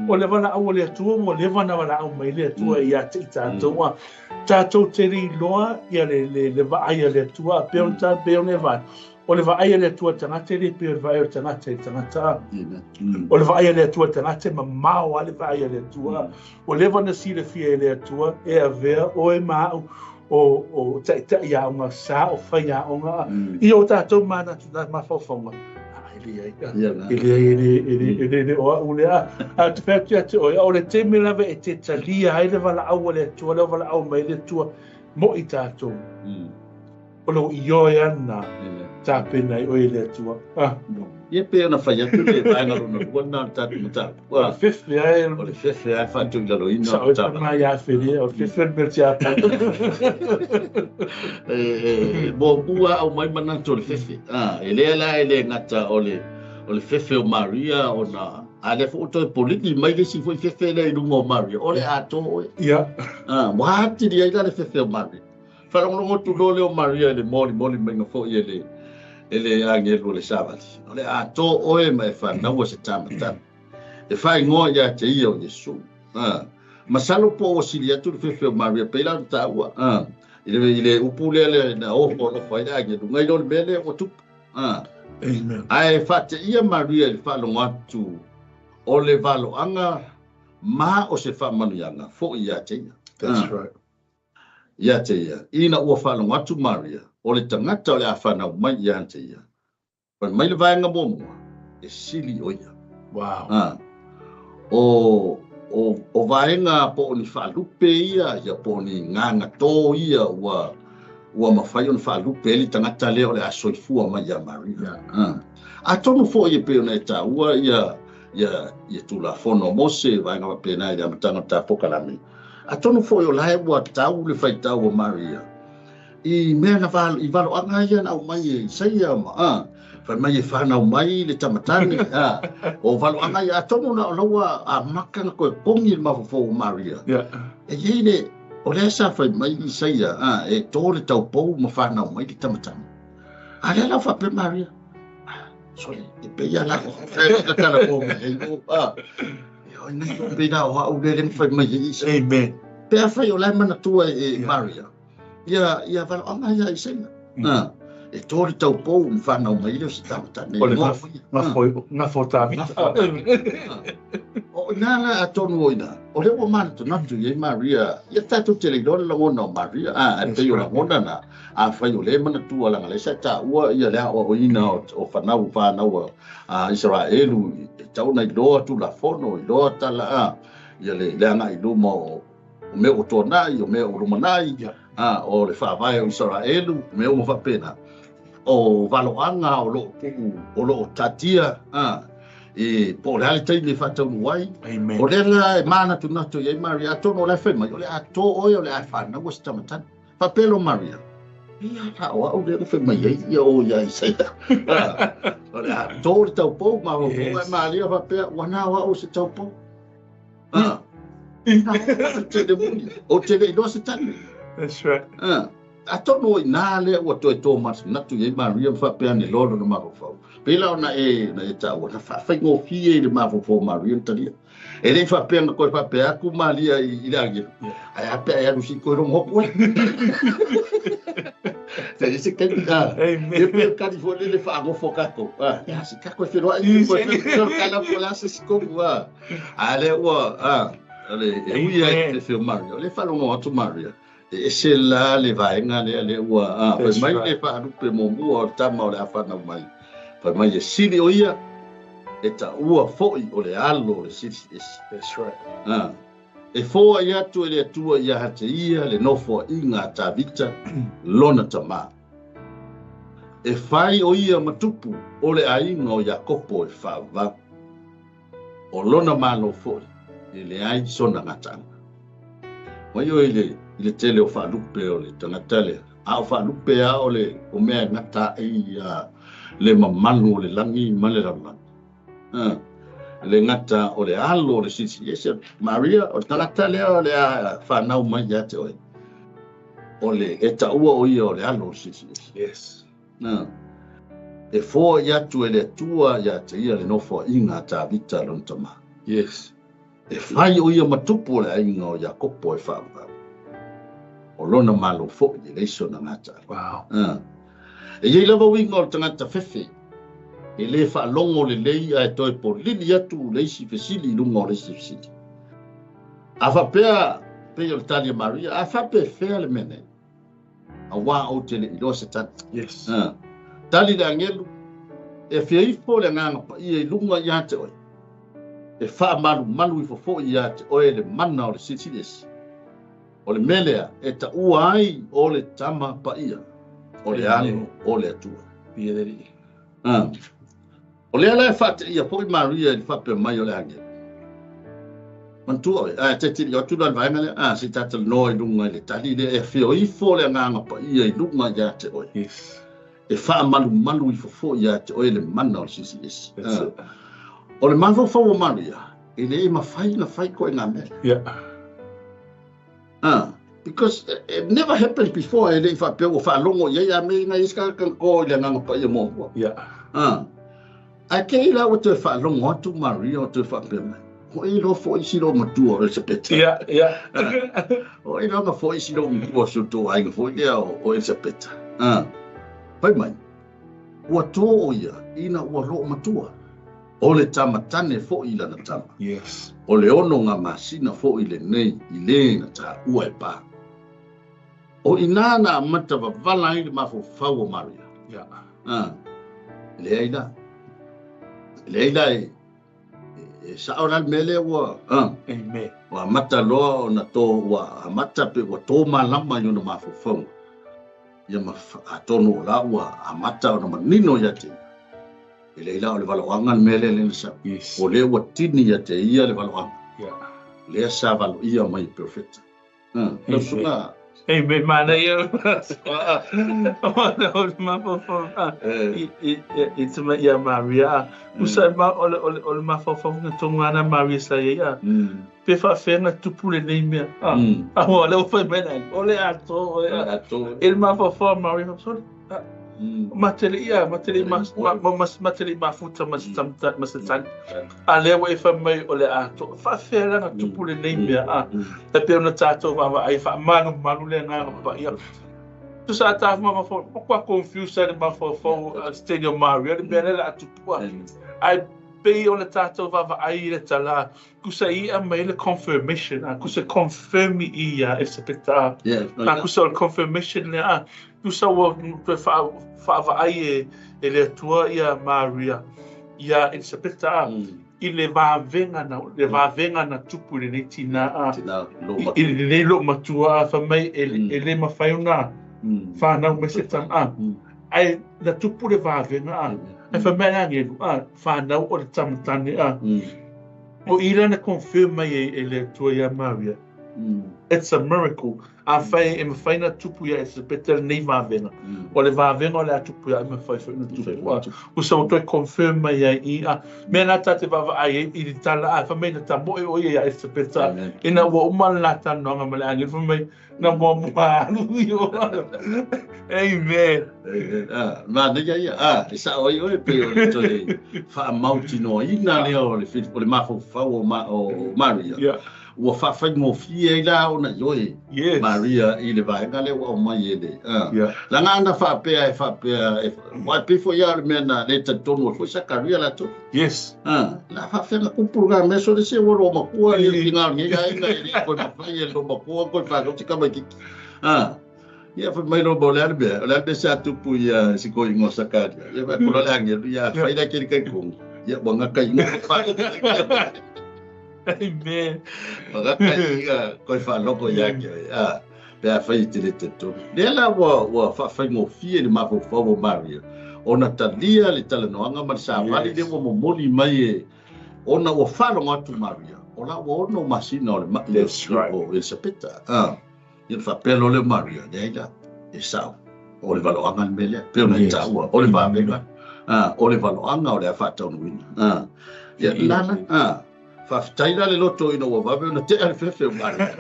o le vala au le tu mo le vala au mai le tu ia te tatou te ri loa ia le va ai le tu pe on ta pe on va o le vai le tua tangata le pe vai o tangata o le vai le tua tangata ma mau le vai le tua o le vana si le fie le tua e a ver o e ma o ta ia uma sa o fa ia uma I o tatou mana tu ma fa fonga ele o le a te fete o le te me lava e te talia ai le vala au le tua le vala au mai le tua mo I tatou o lo io e ana ta pena o ele tua ia pe ona fai atu le vaenga rona wana tatu mata o fefe ai o le fefe ai fa tu galo ina sa o tama ia feria o fefe mertia bo bua au mai mana to le fefe ele ele ngata o le fefe o Maria ona ale fo to politi mai le si foi fefe le lungo Maria o le ato ia wa ti dia le fefe o Maria fa longo tu lo le Maria le moli menga fo ele angelo le sabati ole ato oe mai fa na wo se tamata e fa ngo ya te io Yesu masalo po osilia tu fe Maria pela ta wa ile upule le na o no fa ya nge ngai lo bele o tu amen ai fa te ia Maria le fa lo atu o le valo anga ma o se fa manu yanga fo ya te that's right ya te ina o fa lo atu Maria o le tangata o le afana mai ia te ia. Pa mai le vaenga momo e sili o ia. Wow. O vaenga po ni whalupe ia po ni nganga tō ia ua mawhai o ni whalupe li tangata leo le asoifua mai ia Maria. A tonu fo ia peo nei tā ua ia tula fono mose vaenga wapena ia matanga tā pokalami. A tonu fo ia lae ua tau le whaitau o Maria. I mea na valo anga ia na mai e saia ma fa mai e whanau mai le tamatane o valo anga ia atono na laua a makanga koe kongi le mafofo Maria e yeine o le sa fa mai i saia e tole tau pou ma whanau mai le tamatane a le la fa pe Maria sorry e pe ia la e tala po e nei pe na o au le fa mai i saia Amen. pe a fai o lai mana tua e Maria ia valo anga ia i saia e tole tau pou ma whanau mai le si tamatane Nga fo tavi. O nana atonu oina. O le o mana natu ye Maria. Ia tatu tele lona la ngona Maria. E pe yo la ngona na. A fai o le mana tu ala ngale sa ta ua ia le o ina o whanau Israelu. Tau na iloa tu la fono iloa tala ia le anga iluma o me o tonai o me o rumanai. O le whawai o Israelu me o mawhapena. O valoanga o lo tatia e po le ale tai le fatau wai o le la mana tu nato ye Maria tono la fe mai o le ato o le afana o stamatan papelo Maria ia ta o le fe mai ia o ia sai o le ato le tau po ma o Maria papel wana o se tau po o te le do se tan. That's right. Atono ina le o to Thomas natu ye Maria fa pe ani lolo no mafofo pela ona na ta o fa fa ngo fie de mafofo Maria tali e le fa pe ko fa pe aku Maria i langi ai pe ai lu ko ro mo ko se dice que e pe ka di fo le fa ngo fo ka ko ya si ka ko fe ro ai ko ka la pola se ko wa ale o ale e ia fe Maria le fa lo mo to Maria e se la le vaenga le ua pa mai le fa no pe mo o tama o le afana mai pa mai e sili o ia e ta ua foi o le alo le sili that's right e fo ia tu le tua ia hate ia le nofo inga ta vita lona tama e fai o ia matupu o le ainga o Jakopo e fa va o lona malo foi le ai sona ngata mai o ile tele o whaalupe o le tangatale. A o whaalupe a o le o mea ngata le mamanu o le langi male rama. Le ngata o le alo o le sisi. Yes, Maria o tangatale o le whanau mai ia te oe. O le e taua o ia o le alo o sisi. Yes. E fōa ia tu e le tua ia te ia le nofo inga ta vita lontama. Yes. E whai o ia matupu o le ainga o Jakopo e whaava. O lona malo fo i leiso na ngata. Wow. E iei lava winga o tangata fefe. E le whaalongo le lei a e toi po lili atu leisi fesili lunga o leisi fesili. A whapea pe o Talia Maria, a whape fea le mene. A wā o te le ilo se tata. Yes. Tali le angelu. E fia ifo le nganga pa i e lunga i ate oi. E wha malu i fofo i ate oi le mana o le sitilesi. O le melea e ta ua ai o le tama pa ia. O le ano o le atua. Ia deri. O le ala e whate ia poi Maria i whape mai o le angelu. Mantua e te tiri o tūran vaenga le si tata no i lunga i le tali le e whio i fo le nganga pa ia i lunga i ate oi. Yes. E wha malu i fofo i ate oi le mana o sisi esi. O le mafofo o Maria e le e mawhai na whai koe ngā mele. Yeah. Because it never happened before. I didn't feel for long. Yeah, I mean, I can go in and pay more. Yeah. I can't allow to for long what to marry or to for them. Oh, you know, for you know, mature is a bit. Yeah, yeah. Oh, you know, for you know, was to do I for you or it's a bit. But man, what to ya? You know, what low mature. O le tamatane fo i lana tama. Yes. O le ono ngā masina fo i le nei i le na ta ua e pā. O inana mata wavala i le mafo fau o Maria. Yeah. Le aida. Le aida e saora mele ua. Amen. Wa mata loa o na tō wa mata pe wa tō malama i ona mafo fau. Ia ma atono o la ua a mata o na manino ia te. E leila o le waloanga mele le nasa. Yes. O le ua tini ia te ia le waloanga. Yeah. Lea sa valo ia mai perfecta. Lau sunga Amen. Mana ia. Mana mafofo. It's my ya Maria. Usa ma ole mafofo na tongana Maria sa ia. Pe fa fenga tupule nei mea. Ole o fa mena. Ole ato. Il mafofo Maria so. Materi mafuta masatan. Ale wa fa mai ole ato. Fa fenga na tupule nei mea. Tapi ona tato va ai fa manu le nga pa ia. Tu sa ta ma fo kwa confuse le ma fo Stadium Mario le bene la tu kwa. Ai pe ona tato va ai le tala. Ku sa ia mai le confirmation. Ku sa confirm ia espeta. Ku sa confirmation le a. Tu sa wa fa va ai le tua ia Maria. Ia espeta. I le vavenga na tupu le tina le lo matua fa mai ele mafaiuna fa na me se tam ai na tupu le vavenga ai fa mai nge fa na o le tam tani o ira na confirm mai ele tua ya Maria. It's a miracle. A fai e fai na tupu ya se better nei vavenga. O le vavenga le tupu ya me fai na tupu. O so to confirm mai ia me na tate va ai I tala a fa mai na tambo o ia se better. Ina wo mal la tan no ngam la ngi fa mai na mo ma yo. Amen. Ma na ia sa o pe o to le fa mauti no ina le o le fit o le mafo fa o Maria. Ua whawhai mō fie la o na yoi Maria I le vaenga le wa o mai ele. La ngā ana whapea wai pifo ia le mea na le tatono fo sa karia la to. Yes. La whawhenga kupuru ngā meso le se waro makua I le ngā ngiga ina I koe mawhai e lo makua koe whakauti kama kiki. Ia whai lo mo le albe. Le albe sa tupu ia si koe ingo sakaria. Ia wai kura le angia ia whaida kiri kai kongu. Ia wanga kai ingo whai. Amen. Maka koi fa loko yake pe a fai te te to. Le la wa fa fai mo fie le mafo fa wo Maria. Ona talia le tala no anga mar sa vali le mo moli mai ona wa fa lo ngatu Maria. Ona wa ono masina o le o el sepeta. Ia fa pelo le Maria le ila e sa o le valo anga mele pe ona taua o le va mega. O le valo anga o le fa tonu wina. Ia lana Whaftaina le loto ino wa wawe na te alfefe Maria.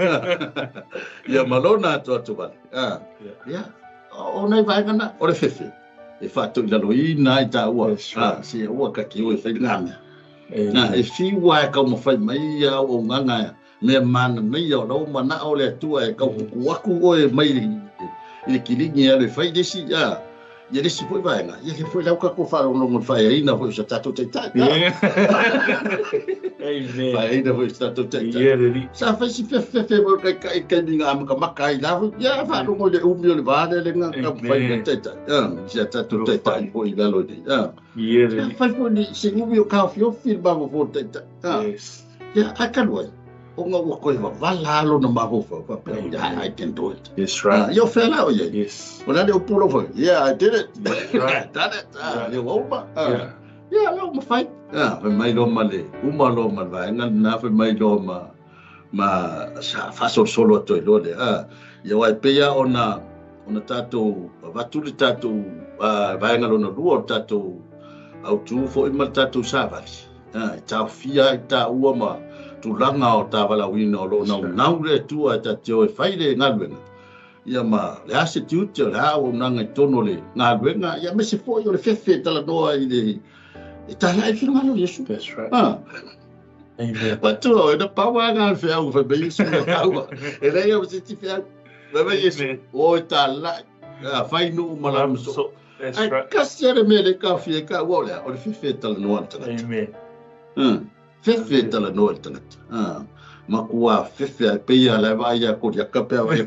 Ia malona atu wale. Ia, o nei vaengana, o le fefe. E whātou I lalo ina I tā ua. Si ua kaki o e whai ngāmea. E whiwa e kau mawhai mai ia o nganga mea mana nei o lau mana o le atua e kau puku aku o e mai I le kilingi e le whai desi. Ia lesi poi vaenga. Ia ke foi lau kako wharongongo whai aina foi sa tato te tai. Amen. Whai aina foi sa tato te tai. Sa whai si whewhewe mo kai minga amaka maka I lau. Ia wharongo le umi o le vāne le ngā whai na te tai. Sa tato te tai poi lalo ni. Ia whai po ni se umi o kao whiofi mamo fo te tai. Ia akanoi. O ngā ua koe wala alo na mahofa. I can do it. Yes, right. Yo whela o ye. Yes. O nane o puro fo. Yeah, I did it. Right. Done it. Yo oma. Yeah, lo ma fight. Whai mai lo ma le. Uma lo ma vaenga na whai mai lo ma sa faso solo toi lo le. Ia wai pea ona tātou waturi tātou vaenga lo na lua o tātou au tu fo ima tātou savali. Tāu fia I tā ua ma tulanga o tā wala wina o lo nau le tua ta te o e whaire ngaluenga. Ia ma le ase tiuti o le hao nanga I tono le ngaluenga. Ia me se fo I o le whewhe tala noa I le e tala e whina ngalo Yesu. That's right. Amen. Patua, e na pawa ngā whea u whai Yesu na kaua. E rei au se ti whea. Wai Yesu. O e tala. Whai nu umalamu so. That's right. Ai kasi ere me le ka whie ka ua o le o le whewhe tala noa tala. Amen. Fefe tala no el tanat. Makua fefe peia la vaya ko ya kapea vai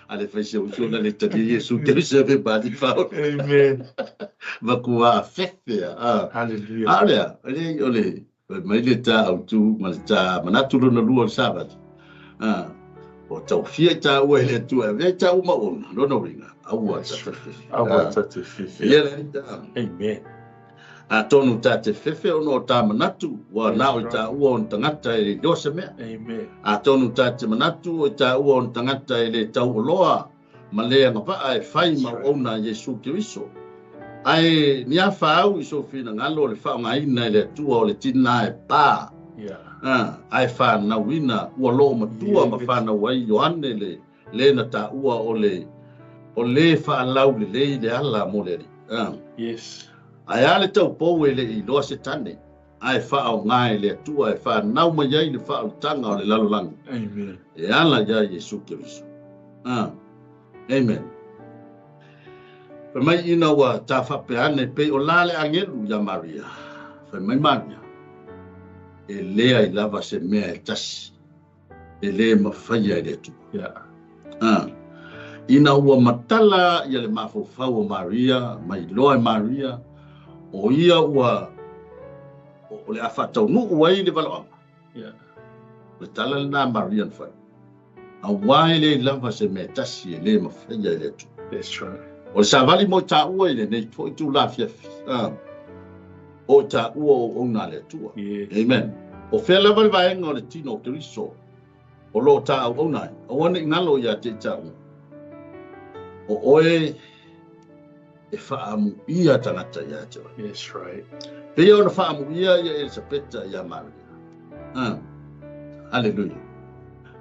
ale fese o sona le tadi Yesu te serve badi fa. Amen. Makua fefe. Hallelujah. Ole mai le ta au tu malta manatu no lua sabat. O tau fia ta o ele tu e ta uma on no ringa. Aua ta fefe. Aua ta fefe. Amen. A tonu ta te fefe ono ta manatu wa nao i ta ua on tangata i dose mea. Amen. A tonu ta te manatu o ta ua on tangata i le tau oloa ma lea ngawha e whai ma ona Yesu Kiriso. Ai ni a whaau i so whina ngalo le whao ngā ina i le tua o le tina e pā. Ai whanau ina ua loo matua ma whanau ai Ioane le na ta ua o le whaalau le le ala mo le ri. Yes. Ai ale tau pou e le i loa se tane. Ai whaau ngā le tua e whanau mai ai le whaau tanga o le lalolangu. Amen. E ala ia Yesu Kiriso. Amen. Mai ina wa ta whapeane pe o lale angelu ya Maria. Mai mania. E lea i lava se mea e tasi. E lea mawhaia e le tu. Ina ua matala ia le mawhawhau o Maria, mai loa e Maria, o ia ua o le awhatau nuu ai le waloanga. Le tala le nā Maria nwhai. A wai le lava se mea tasi e lea mawhaia e le tu. That's right. O le savali mo ta ua ile nei to tu la fiafi. O ta ua o ona le tua. Amen. O fe la vai vai ngol tino Kiriso. O lo ta o ona. O one ngalo ya te ta. O oe e faamu ia tangata ya te. Yes, right. Pe ona faamu ia ia Elisabeta ya Maria. Hallelujah.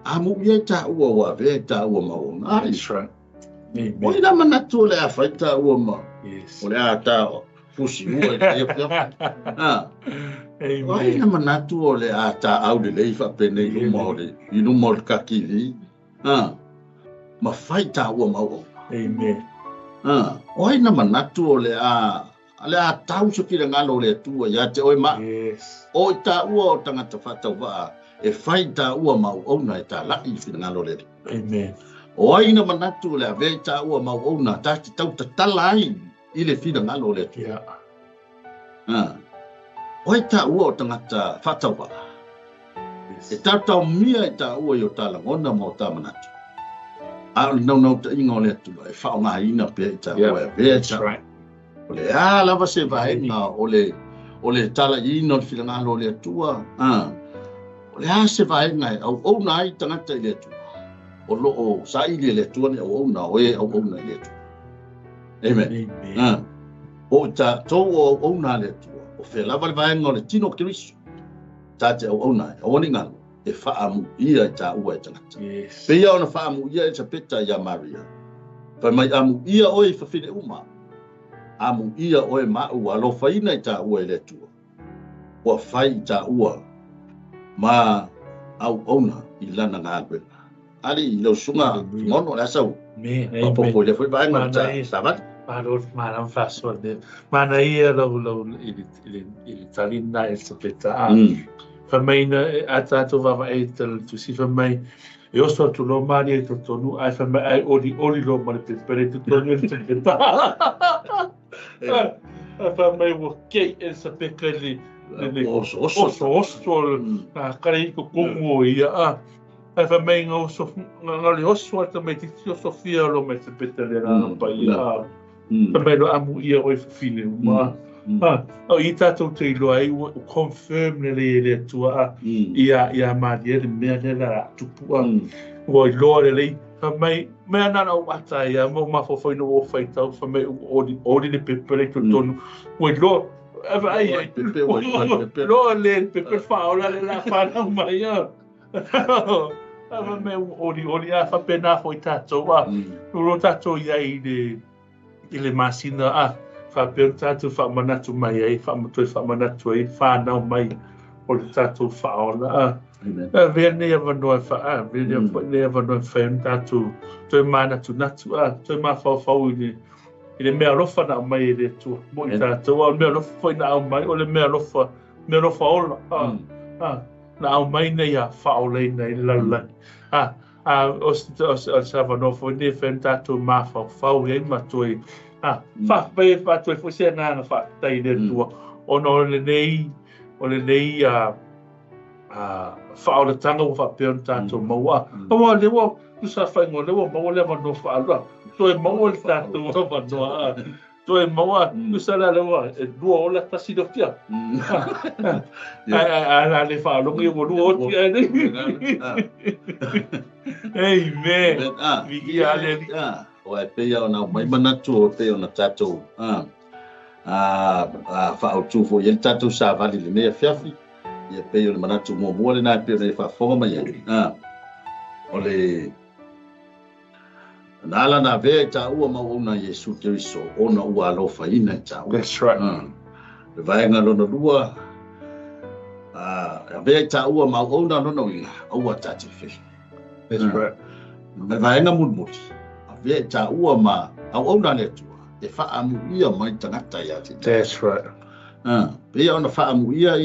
Amu ia ta ua wa ve ta ua maona. That's right. Oi na manatu le a faita ua ma. Yes. O le a ta pusi ua e pia. Oi na manatu o le a ta au le leifa pene i luma o le kakili. Ma faita ua ma o. Amen. Oi na manatu o le a tau so kira ngalo le tua ya te oi ma. Yes. Oi ta ua o tangata fatau wa e faita ua ma o na e ta la i fina ngalo le. Amen. O ai na manatu le ave ta ua mau ona ta te tau ta tala ai i le whina ngalo le tu. O ai ta ua o tangata whatawa. E tau mia e ta ua i o tala ngona mo ta manatu. A nau ta inga o le tu e whao ngā ina pe i ta ua e ave ta. O le a lava se vaenga o le tala ina o le whina ngalo le tua. O le a se vaenga e au ona ai tangata i le tu. O loo sa ili le tuane o ona o e o ona le tu. Amen. O ta to o ona le tu. O fe lava le vaenga o le tino Kiriso. Ta te o ona o ni ngalo e faamu ia ta ua e tangata. Yes. Pe ia ona faamu ia e Elisabeta ya Maria. Pa mai amu ia o e fafine uma. Amu ia o e mau alo faina i ta ua e le tu. Ua fai ta ua ma au ona i lana ngā ali lo sunga mono la sau me popo le foi vai ma sabat Maror maram faso de mana ia lo ili talina Elisabeta fa maina atato va etel tu si fa mai io sto tu lo mani e to nu ai fa mai oli lo mani per tu to nu Elisabeta fa mai wo ke Elisabeta li oso kare ko como ia ai fa mai ngo so ngali oso ta mai ti Sofia lo me Elisabeta le na pa ia Também lo amu ia oi fine uma o i tatou te iloa ai ua confirm le tua ia Maria le mea le la tupua ua iloa le lei famai mea nana o ata ia mo mafofoi no o faitau famai ori le pepe le tonu ua iloa ava ai loa le pepe whaola le la whanau mai ia ava mea ori a whapena foi tatou uro tatou ia i le masina fa pertatu fa manatu mai ai fa moto fa manatu ai fa na mai o le tatu fa ona vene ia vano fa vene ia vano fa tatu to mana tu natu to ma fa i le mea rofa na mai le tu mo tatu o mea rofa na mai o le mea rofa ola na mai na ia fa ola na la o sa vano fo ne fa tatu ma fa ai ma toi fa tu fo se na fa tai de tu ono le nei fa o le tanga fa pe tanto mo o le wo tu sa fa ngo le wo mo le va no fa lo so e mo le tanto va no Toi maua, kusala lewa, dua ola tasi do tia. Ala le fa longi wo dua tia ni. Amen. Viki ale ni. Oi pe ya na mai manatu pe ona tatou. Fa o tu fo yel tatou sa vali le ne fiafi. Ia pe ona manatu mo le na pe le fa fonga mai. Ole Nala na ve ta ua mauna Yesu Keriso ona ua alofa ina ta. That's right. Le vai ngalo no lua. Ve ta ua mauna no no ina ua tati fe. That's right. Le vai nga mulmuti. Ve ta ua ma ona le tua. E fa amu ia mai tangata ya te. That's right. Pe ona fa amu ia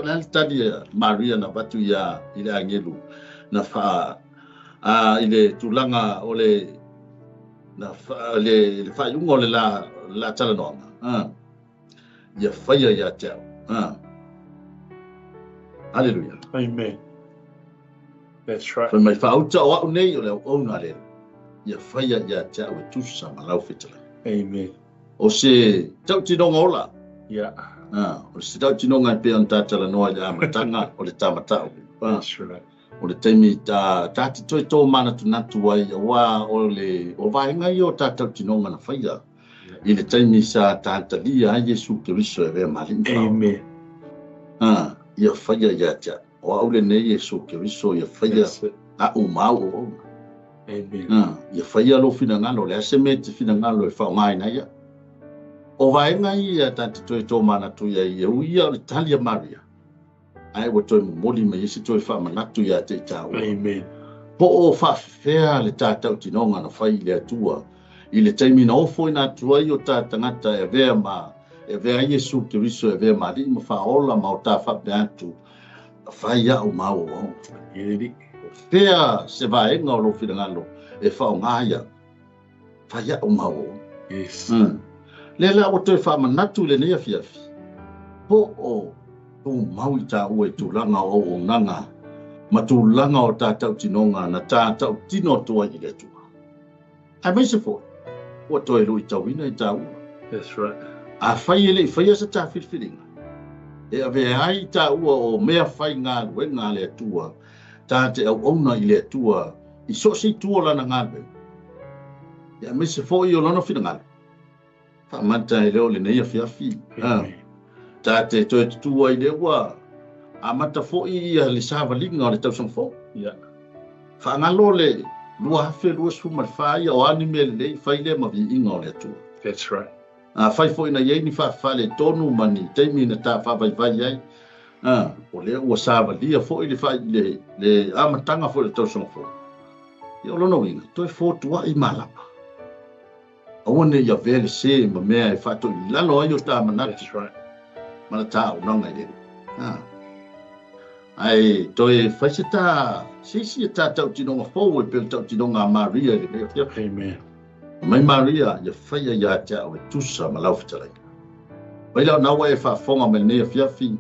na tadi Maria na batu ya ile angelu na fa ile tulanga ole na le fa yungo le la tala no ya faya ya tau hallelujah Amen. That's right. Fa mai fa uta o nei o le ona le ya faya ya tau tu sa malau fitala. Amen. O se tau tino ngola Yeah. o se tau tino ngai pe on tala no ya matanga o le tamata. That's right. O le taimi tati toi tō mana tu natu ai wa o vaenga i o tātou tinonga na whaia. I le taimi sa tātalia a Yesu Keriso e vea maling whao. Amen. Ia whaia ia tia. O au le ne Yesu Keriso ia whaia a o mau o. Amen. Ia whaia lo fina ngalo le ase me te fina ngalo e whao ngai na ia. O vaenga i a tati toi tō mana tu ia i e uia o le talia Maria. Ai wa toi moli mai isi toi fa manatu ya te tau. Amen. Po o fa fea le tātou tinonga na whai le atua. I le taimi na ofo ina atua i o tā tangata e vea Yesu Keriso e vea mari ma wha ola ma o tā whape atu. Whai au mau o. Fea se vaenga o lo whirangalo e whao ngāia. Whai au mau o. Yes. Lela o toi wha manatu le nea fiafi. Po o tu mau i tā ue tu langa o nanga. Ma tu langa o tātou tinonga na tātou tino tua i le tua. Ai mai se fo. O toi rui tau ina i tā ua. That's right. A whai ele i whaia sa tā whirwhiringa. E a vea ai tā ua o mea whai ngā lue ngā le tua. Tā te au auna i le tua. I so si tua lana ngā lue. E a mai se fo i o lana whina ngā. Wha manta i leo le neia whiawhi. Tā te toi tutua i lewa, a mata fo i le sāwalinga o le tausang fo. Yeah. Whaangalo le lua hawhi lua suma le whaia o anime le whai le ma vi inga o le atua. That's right. A whai fo ina iei ni whawhale tonu mani teimi na tā whawai vai ai. O le ua sāwalia fo i le whai le amatanga fo le tausang fo. I o lono inga, toi fo tua i malapa. Awane ia vele se ma mea e whato i lalo ai o tā manati. That's right. Mana tau nanga i lere. Ai, toi whaise tā, sisi tā tau tinonga fōu e pēr tau tinonga Maria i le mea. Amen. Mai Maria, ia whaia ia te au e tusa ma lau whitarai. Mai lau nawa e whaafonga me nea fiafi,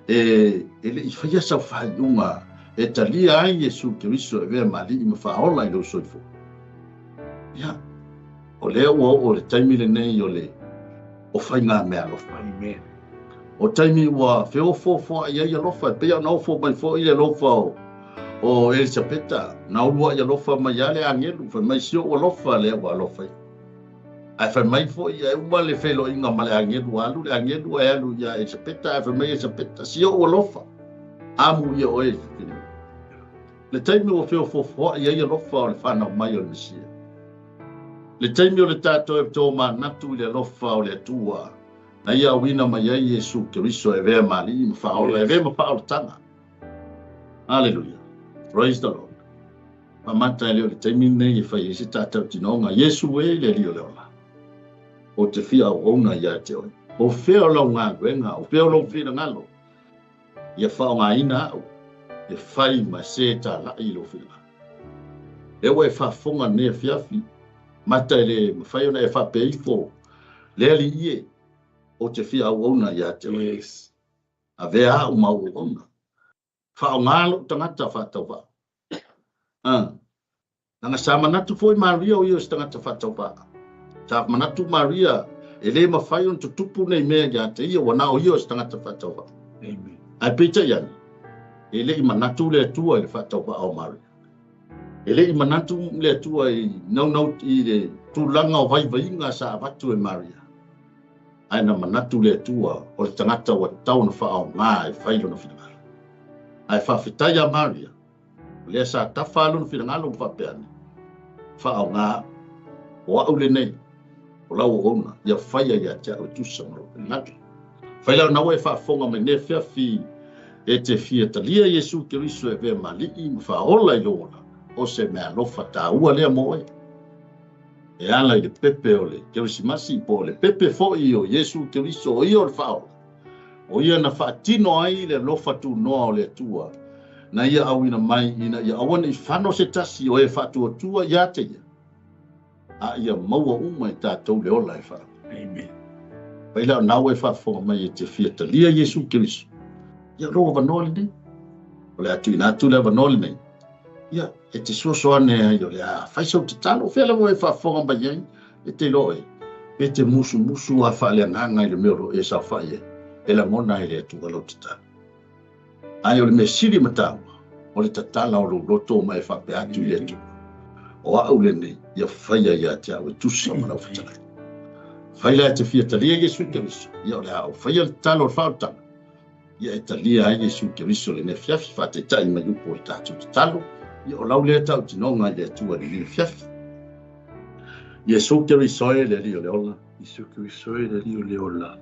e le i whaia sau whaiunga, e talia ai Yesu Keriso e vea mali i ma whaola i lau soifo. Ia, o lea ua o le taimile nei o le, o whai ngā mea lofa. Amen. O taimi ua feo fo ia ia lofa, pea na ofo mai fo ia lofa o Elisabeta, na ulua ia lofa mai ale angelu, fai mai sio ua lofa le ua lofa. Ai fai mai fo ia ua le felo inga ma le angelu e alu ia Elisabeta, ai fai mai Elisabeta, sio ua lofa. Amu ia o Elisabeta. Le taimi ua feo fo ia ia lofa o le whanau mai o le Mesia. Le taimi o le tātou e tō ma natu le lofa o le atua. Na ia wina mai ai Yesu Keriso e vea mali i mawhaola, e vea mawhaola tanga. Hallelujah. Praise the Lord. Mamata e leo le taimi nei e whai e se tātou tinonga. Yesu e le lio leo la. O te whia o ona ia te oi. O whea lau ngā guenga, o whea lau whina ngalo. Ia whao ngā ina au. E whai ma se tā lai lo whina. E oe whafonga nea whiawhi. Mata e le mawhai ona e whapeifo. Lea li ie. O te whia au ona ia te oi. Yes. A vea au mau o ona. Whao ngālo tangata whatau wha. Nanga sa manatu foi Maria o ios tangata whatau wha. Sa manatu Maria E le mawhai on tutupu nei mea ia te ia wana o ia se tangata whatawa. Amen. Ai pita iani. E le i manatu le atua i le whatawa au Maria. E le i manatu le atua i nau i le tūlanga o vai ngā sa avatu e Maria. Ai na manatu le atua o le tangata wa tau na whaau ngā e whailo na whingalo. Ai whawhitai a Maria. Le sa tawhalu na whingalo mwhapeane. Whaau ngā o au le nei. O lau o ona, ia whaia ia tia o tusa maro ngaki. Whailau nawa e whaafonga me ne whiawhi e te whia talia Yesu Kiriso e vea mali i mwhaola i lola. O se mea lofa tā ua lea moe. E ala i le pepe o le Kirisimasi po le pepe fo i o Yesu Kiriso o i o le whaola. O ia na whaatino ai le lofa tu noa o le atua. Na ia au ina mai ina ia awana i whano se tasi o e whaatua tua ia te ia. A ia maua uma i tātou le ola e wha. Amen. Paila nau e whaafonga mai e te whia talia Yesu Kiriso. Ia roa vanoli nei. O le atu ina atu le vanoli nei. Ia e te suasoane ai o le a whaisau te talo. Whiala mo e whaafonga mai ai e te loe. E te musu a whaale nganga i le meoro e sa whaie. E la mona i le atu alo te talo. Ai o le me siri matawa. O le tatala o lo loto mai whape atu i le atu. O au le nei, ia whaia ia te au e tusi o manau whatana. Whaila e te whia talia Yesu Kiriso, ia o le au whaia le talo o whautanga. Ia e talia ai Yesu Kiriso le ne whiawhi whate tai mai upo i tātou te talo, ia o lau lea tau tinonga i le atua li le whiawhi. Yesu Kiriso e le rio le ola. Yesu Kiriso e le rio le ola.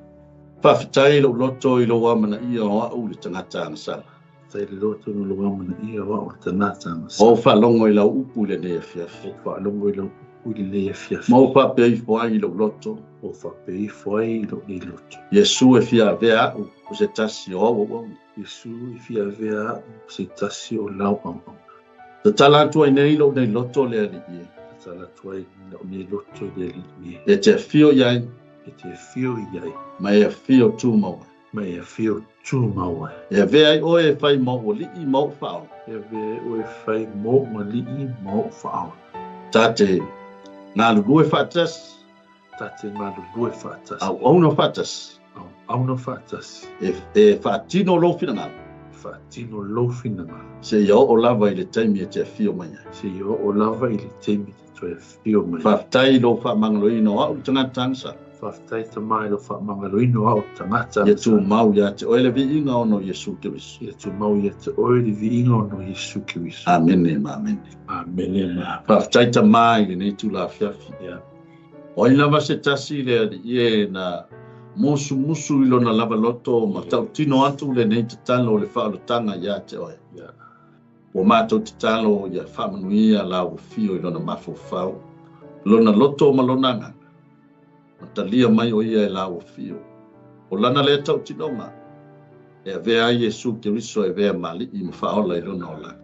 Whawhitai lo loto i lo wamana ia o au le tangata anasala. Tai le loto no lo wamana ia wa o tanata o whalongo i lau upu le nea whiawhi. O whalongo i lau upu le nea whiawhi. Mau whape i fwai i lo loto. O whape i fwai i lo i loto. Yesu e whia vea au o se tasi o au. Yesu i whia vea au o se tasi o lau au. Ta tala atua i nei lo nei loto le ali ie. Ta tala atua i nei loto le ali ie. E te whio iai. E te whio iai. Mai e whio tū maua. Mai e whio tū maua. E vea i oe e whai mau o li i mau whao. E vea o e whai mau ma li i mau whao. Tate ngā lulue whatas. Tate ngā lulue whatas. Au auna whatas. Au auna whatas. E whaatino lo whina ngā. Whaatino lo whina ngā. Se ia o lava i le taimi e te whio mai. Se ia o lava i le taimi te toe whio mai. Whaftai lo whamangaloino au tangata ansa. Whaftai ta mai lo whamangaloino au tangata. Ia tū mau ia te oele vi inga ono Yesu Kiriso. Ia tū mau ia te oele vi inga ono Yesu Kiriso. Amene ma amene. Amene ma. Whaftai ta mai le nei tū la whiawhi. Ia. O i lava se tasi le ali ie na musu i lona lava loto ma tau tino atu le nei te talo le whaalotanga ia te oe. Ia. O mātou te talo ia whamanuia la o fio i lona mafo whao. Lona loto ma lona nganga. Ma talia mai o ia e la o fio. O lana le tau tinonga. E vea Yesu Kiriso e vea mali i mawhaola i lona o lana.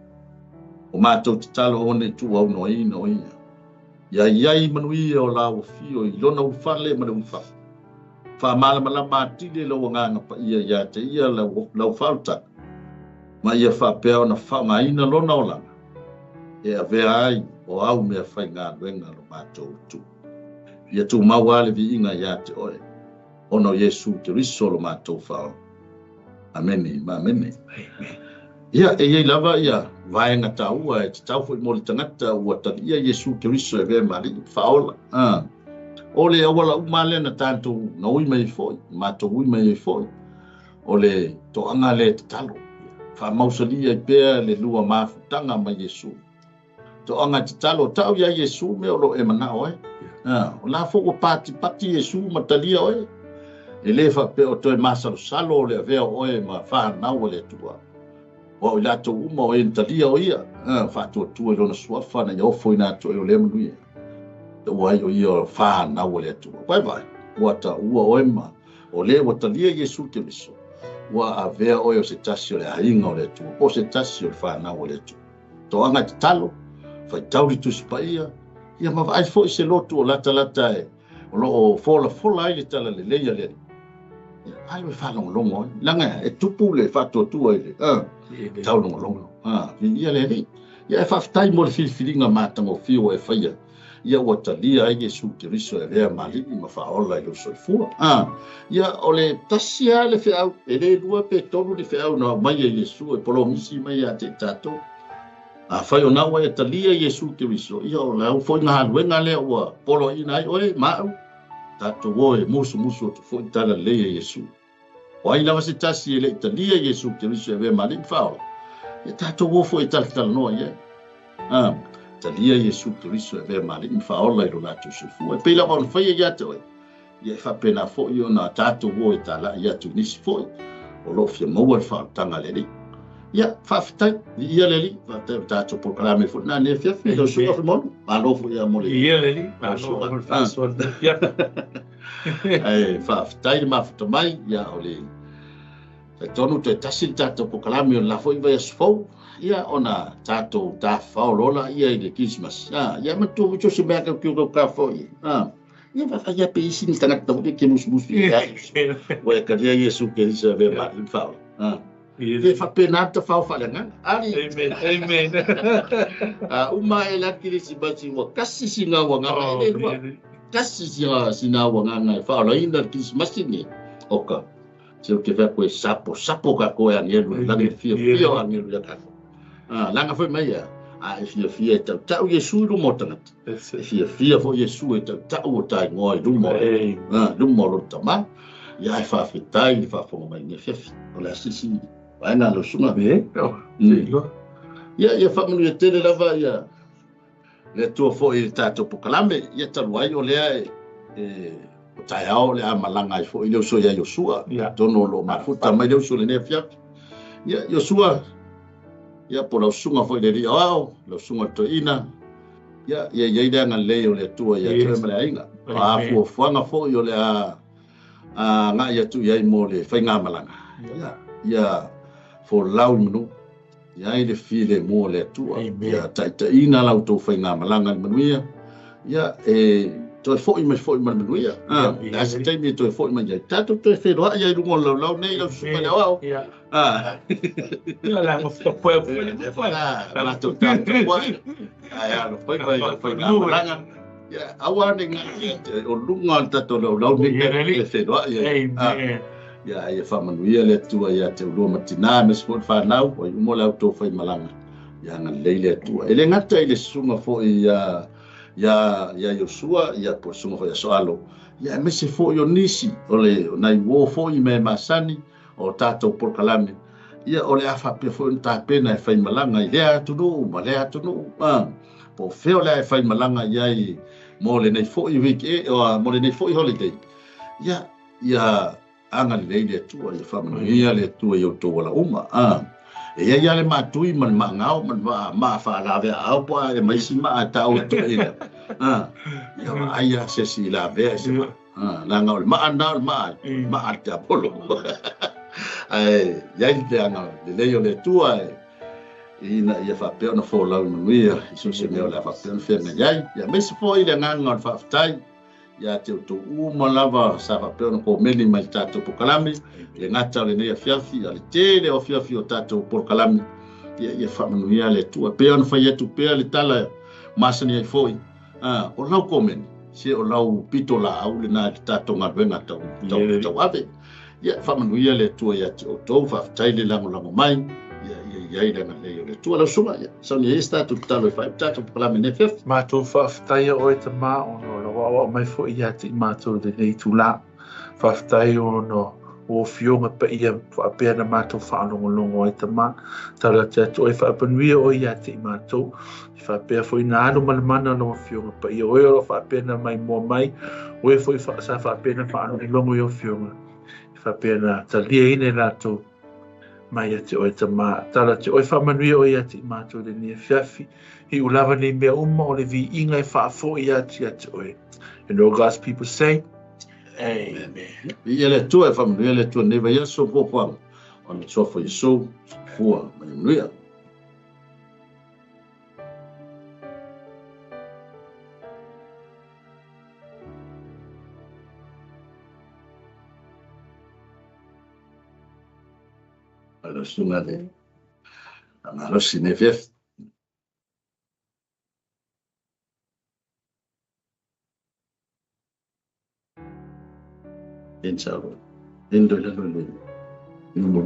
O mātou te talo o nei tu au no ia. Ia iai manuia o la o fio i lona ufale ma le ufa. Whamala matile lo nganga pa ia te ia lau whauta. Ma ia whapea o na whamaina lona o lana. E a vea ai o au mea whai ngā luenga lo mātou tu. Ia tu mawale vi inga ia te oe. Ono Yesu Kiriso lo mātou whao. Amene, ma amene. Ia e iei lava ia vaenga taua e te tau fwoi mo le tangata ua talia Yesu Kiriso e vea mali whaola. O le awala umale na tātou na ui mai fwoi, mātou ui mai fwoi. O le toanga le te talo. Wha mausalia i pēr le lua mafutanga mai Yesu. Toanga te talo tau ia Yesu me olo e mana oe. O la fwoko pati Yesu matalia oe. E le whape o toi masalo salo le avea oe ma whanau le tua. O i lato uma o e ntalia o ia. Whatua tua i lona suafa na iofo i nato e o le manuia. Ua i o ia o whanau le tua. Vai. Ua ta ua oe ma. O le watalia Yesu Kiriso. Ua avea oe o se tasi o le hainga o le tua. O se tasi o le whanau o le tua. Toanga te talo. Whai tauri tusi pa ia. Ia ma vai fo i se lotu o lata e. O lo o fola ai le tala le leia le. Ai we whalongolongo. Langa e tupu le whatua tua i le. Taulongolongo. Ia le ri. Ia e whaftai mo le whiliwhilinga mātango whio e whaia. ia ua talia ai Iesu Keriso e lea malii ma faaola i lo soifua ia o le tasi a le feʻau e lē lua pe tolu le feʻau na mai e Iesu e polomisi mai iā te tatou afai ona ua e talia Iesu Keriso ia o le au foʻi galuega lea ua poloina ai oe maʻau tatou oe musumusu o te foʻi tala lelei e Iesu o ai lava se tasi e leʻi talia Iesu Keriso e lea malii faaola ia tatou o foʻi talatalanoa ia talia Iesu Keriso e lea malii faaola i lo latou soifua e pei lava ona faia iā te oe ia e faapena foʻi ona tatou o e talaʻi atu i nisi foʻi o loo fia maua le faaalotaga lelei ia faafetai ia lelei faafetai o tatou polokalame foʻi na lea fiafi lo suga femonu malo foʻi ia mo le ia lelei malo o le faasoala ia e faafetai le mafutamai ia o le tonu te tasi le tatou polokalame o le la foʻi vai asofou ia ona tatou tafaolola ia i le Christmas ia matua tose mea kaukiukauka foʻi ia faafai pe isi ni tagata foʻi ke musumusu ua kalia Iesu Keriso e malii faaola e faapena ta fao faaleagaga ali amen uma e laki le simasi ua kasi sinauagaga e le lua kasi sinauagaga e faaolaina le Krismasi ni oka se o ke fea koe sapo kako e agelu lagi fiafia o agelu ia kako langa foi mai e fiafia e tautau Iesu i luma o tagata e fiafia foʻi Iesu e tautau o taegoa i luma o lo tamā ia e faafetai le faafoga mai nia fiafi o le asisi vaega lo suga ia faamanuia tele lava ia le atua foʻi le tatou pokalame ia talu ai o lea o taeao le a malaga ai foʻi le uso ia Iosua tono o loo mafuta mai le uso lenei fiafi ia Iosua ia po lausuga foʻi le liʻoao lausuga toeina ia iai le agalelei o le atua ia toe ma le aiga afuafuaga foʻi o le a gaʻi atu i ai mo le faigamalaga ia folau i manuu ia ai le fi le mo le atua ia taʻitaʻina lautou faigamalaga le manuia ia toe foʻi mai foʻi ma le manuia le ase taimi e toe foʻi mai ai tatou toe feloaʻi ai luga o le laulau nei lausuga le aoao latou tatou ai alo faigamalaga ia aua ne gaʻi o luga o le tatou laulau nei e feloaʻi ai ia faamanuia le atua ia te ulua matinā me se foʻi fanau o i uma le autou faimalaga ia agalelei le atua e le gata i le susuga foʻi ia Iosua ia po suga foʻi asoalo ia e mese foʻi o nisi o le nai uō foʻi me masani o tatou polokalame ia o le a faapea foʻi ona tapena e faimalaga i lea atunuu ma lea atunuu po fea o lea e faimalaga i ai mo lenei foʻi week mo lenei foʻi holiday ia agalelei le atua ia faamanuia le atua i outou alauma e ia le maatui ma le maagao ma le maafalaveaao po a e maisi maa taʻotoʻina ia aia sesi i lavea se laga o le maa na o le maa le teapolo iai le aga lelei o le atua ina ia faapea ona folau i manuia i so se mea o le a faapea ona feagai ai ia mese foʻi le agaga o le faafetai ia te outou uma lava sa faapea ona komeni mai le tatou polokalame le gata o lenei afiafi a le tele o afiafi o tatou polokalame ia faamanuia le atua pea ona fai atu pea le tala masani ai foʻi o lau komeni se o lau pito laau lenā le tatou galuega tauave ia faamanuia le atua ia te outou faafetai le lagolago mai iai le agalelei o le atua lausuga ia sauni ai se tatou tatalo e fai tatou polokalame nei afiafi matou faafetai o e tamā ono loaʻoaʻo mai foʻi iā te i matou lenei tulā faafetai ono o fioga paia faapea na matou faalogologo ai tamā tala te atu ai faapanuia o iā te i matou i faapea foʻi na alu malemana loga fioga paia oe o faapea na mai moa mai oe foʻi sa faapea na faalogologo i o fioga i faapea na talia ina e latou mai ate oe tamā tala te oe faamanuia o iā te i matou lenei afiafi i ulava nei mea uma o le viiga e faafoʻi ate oe and all God's people say amen ia le atua e faamanuia le atua nei vai aso poapoaga ona sofo Iesu fua mai manuia ala sunga le ana losi ne fief en sa ro en do la lo le no mo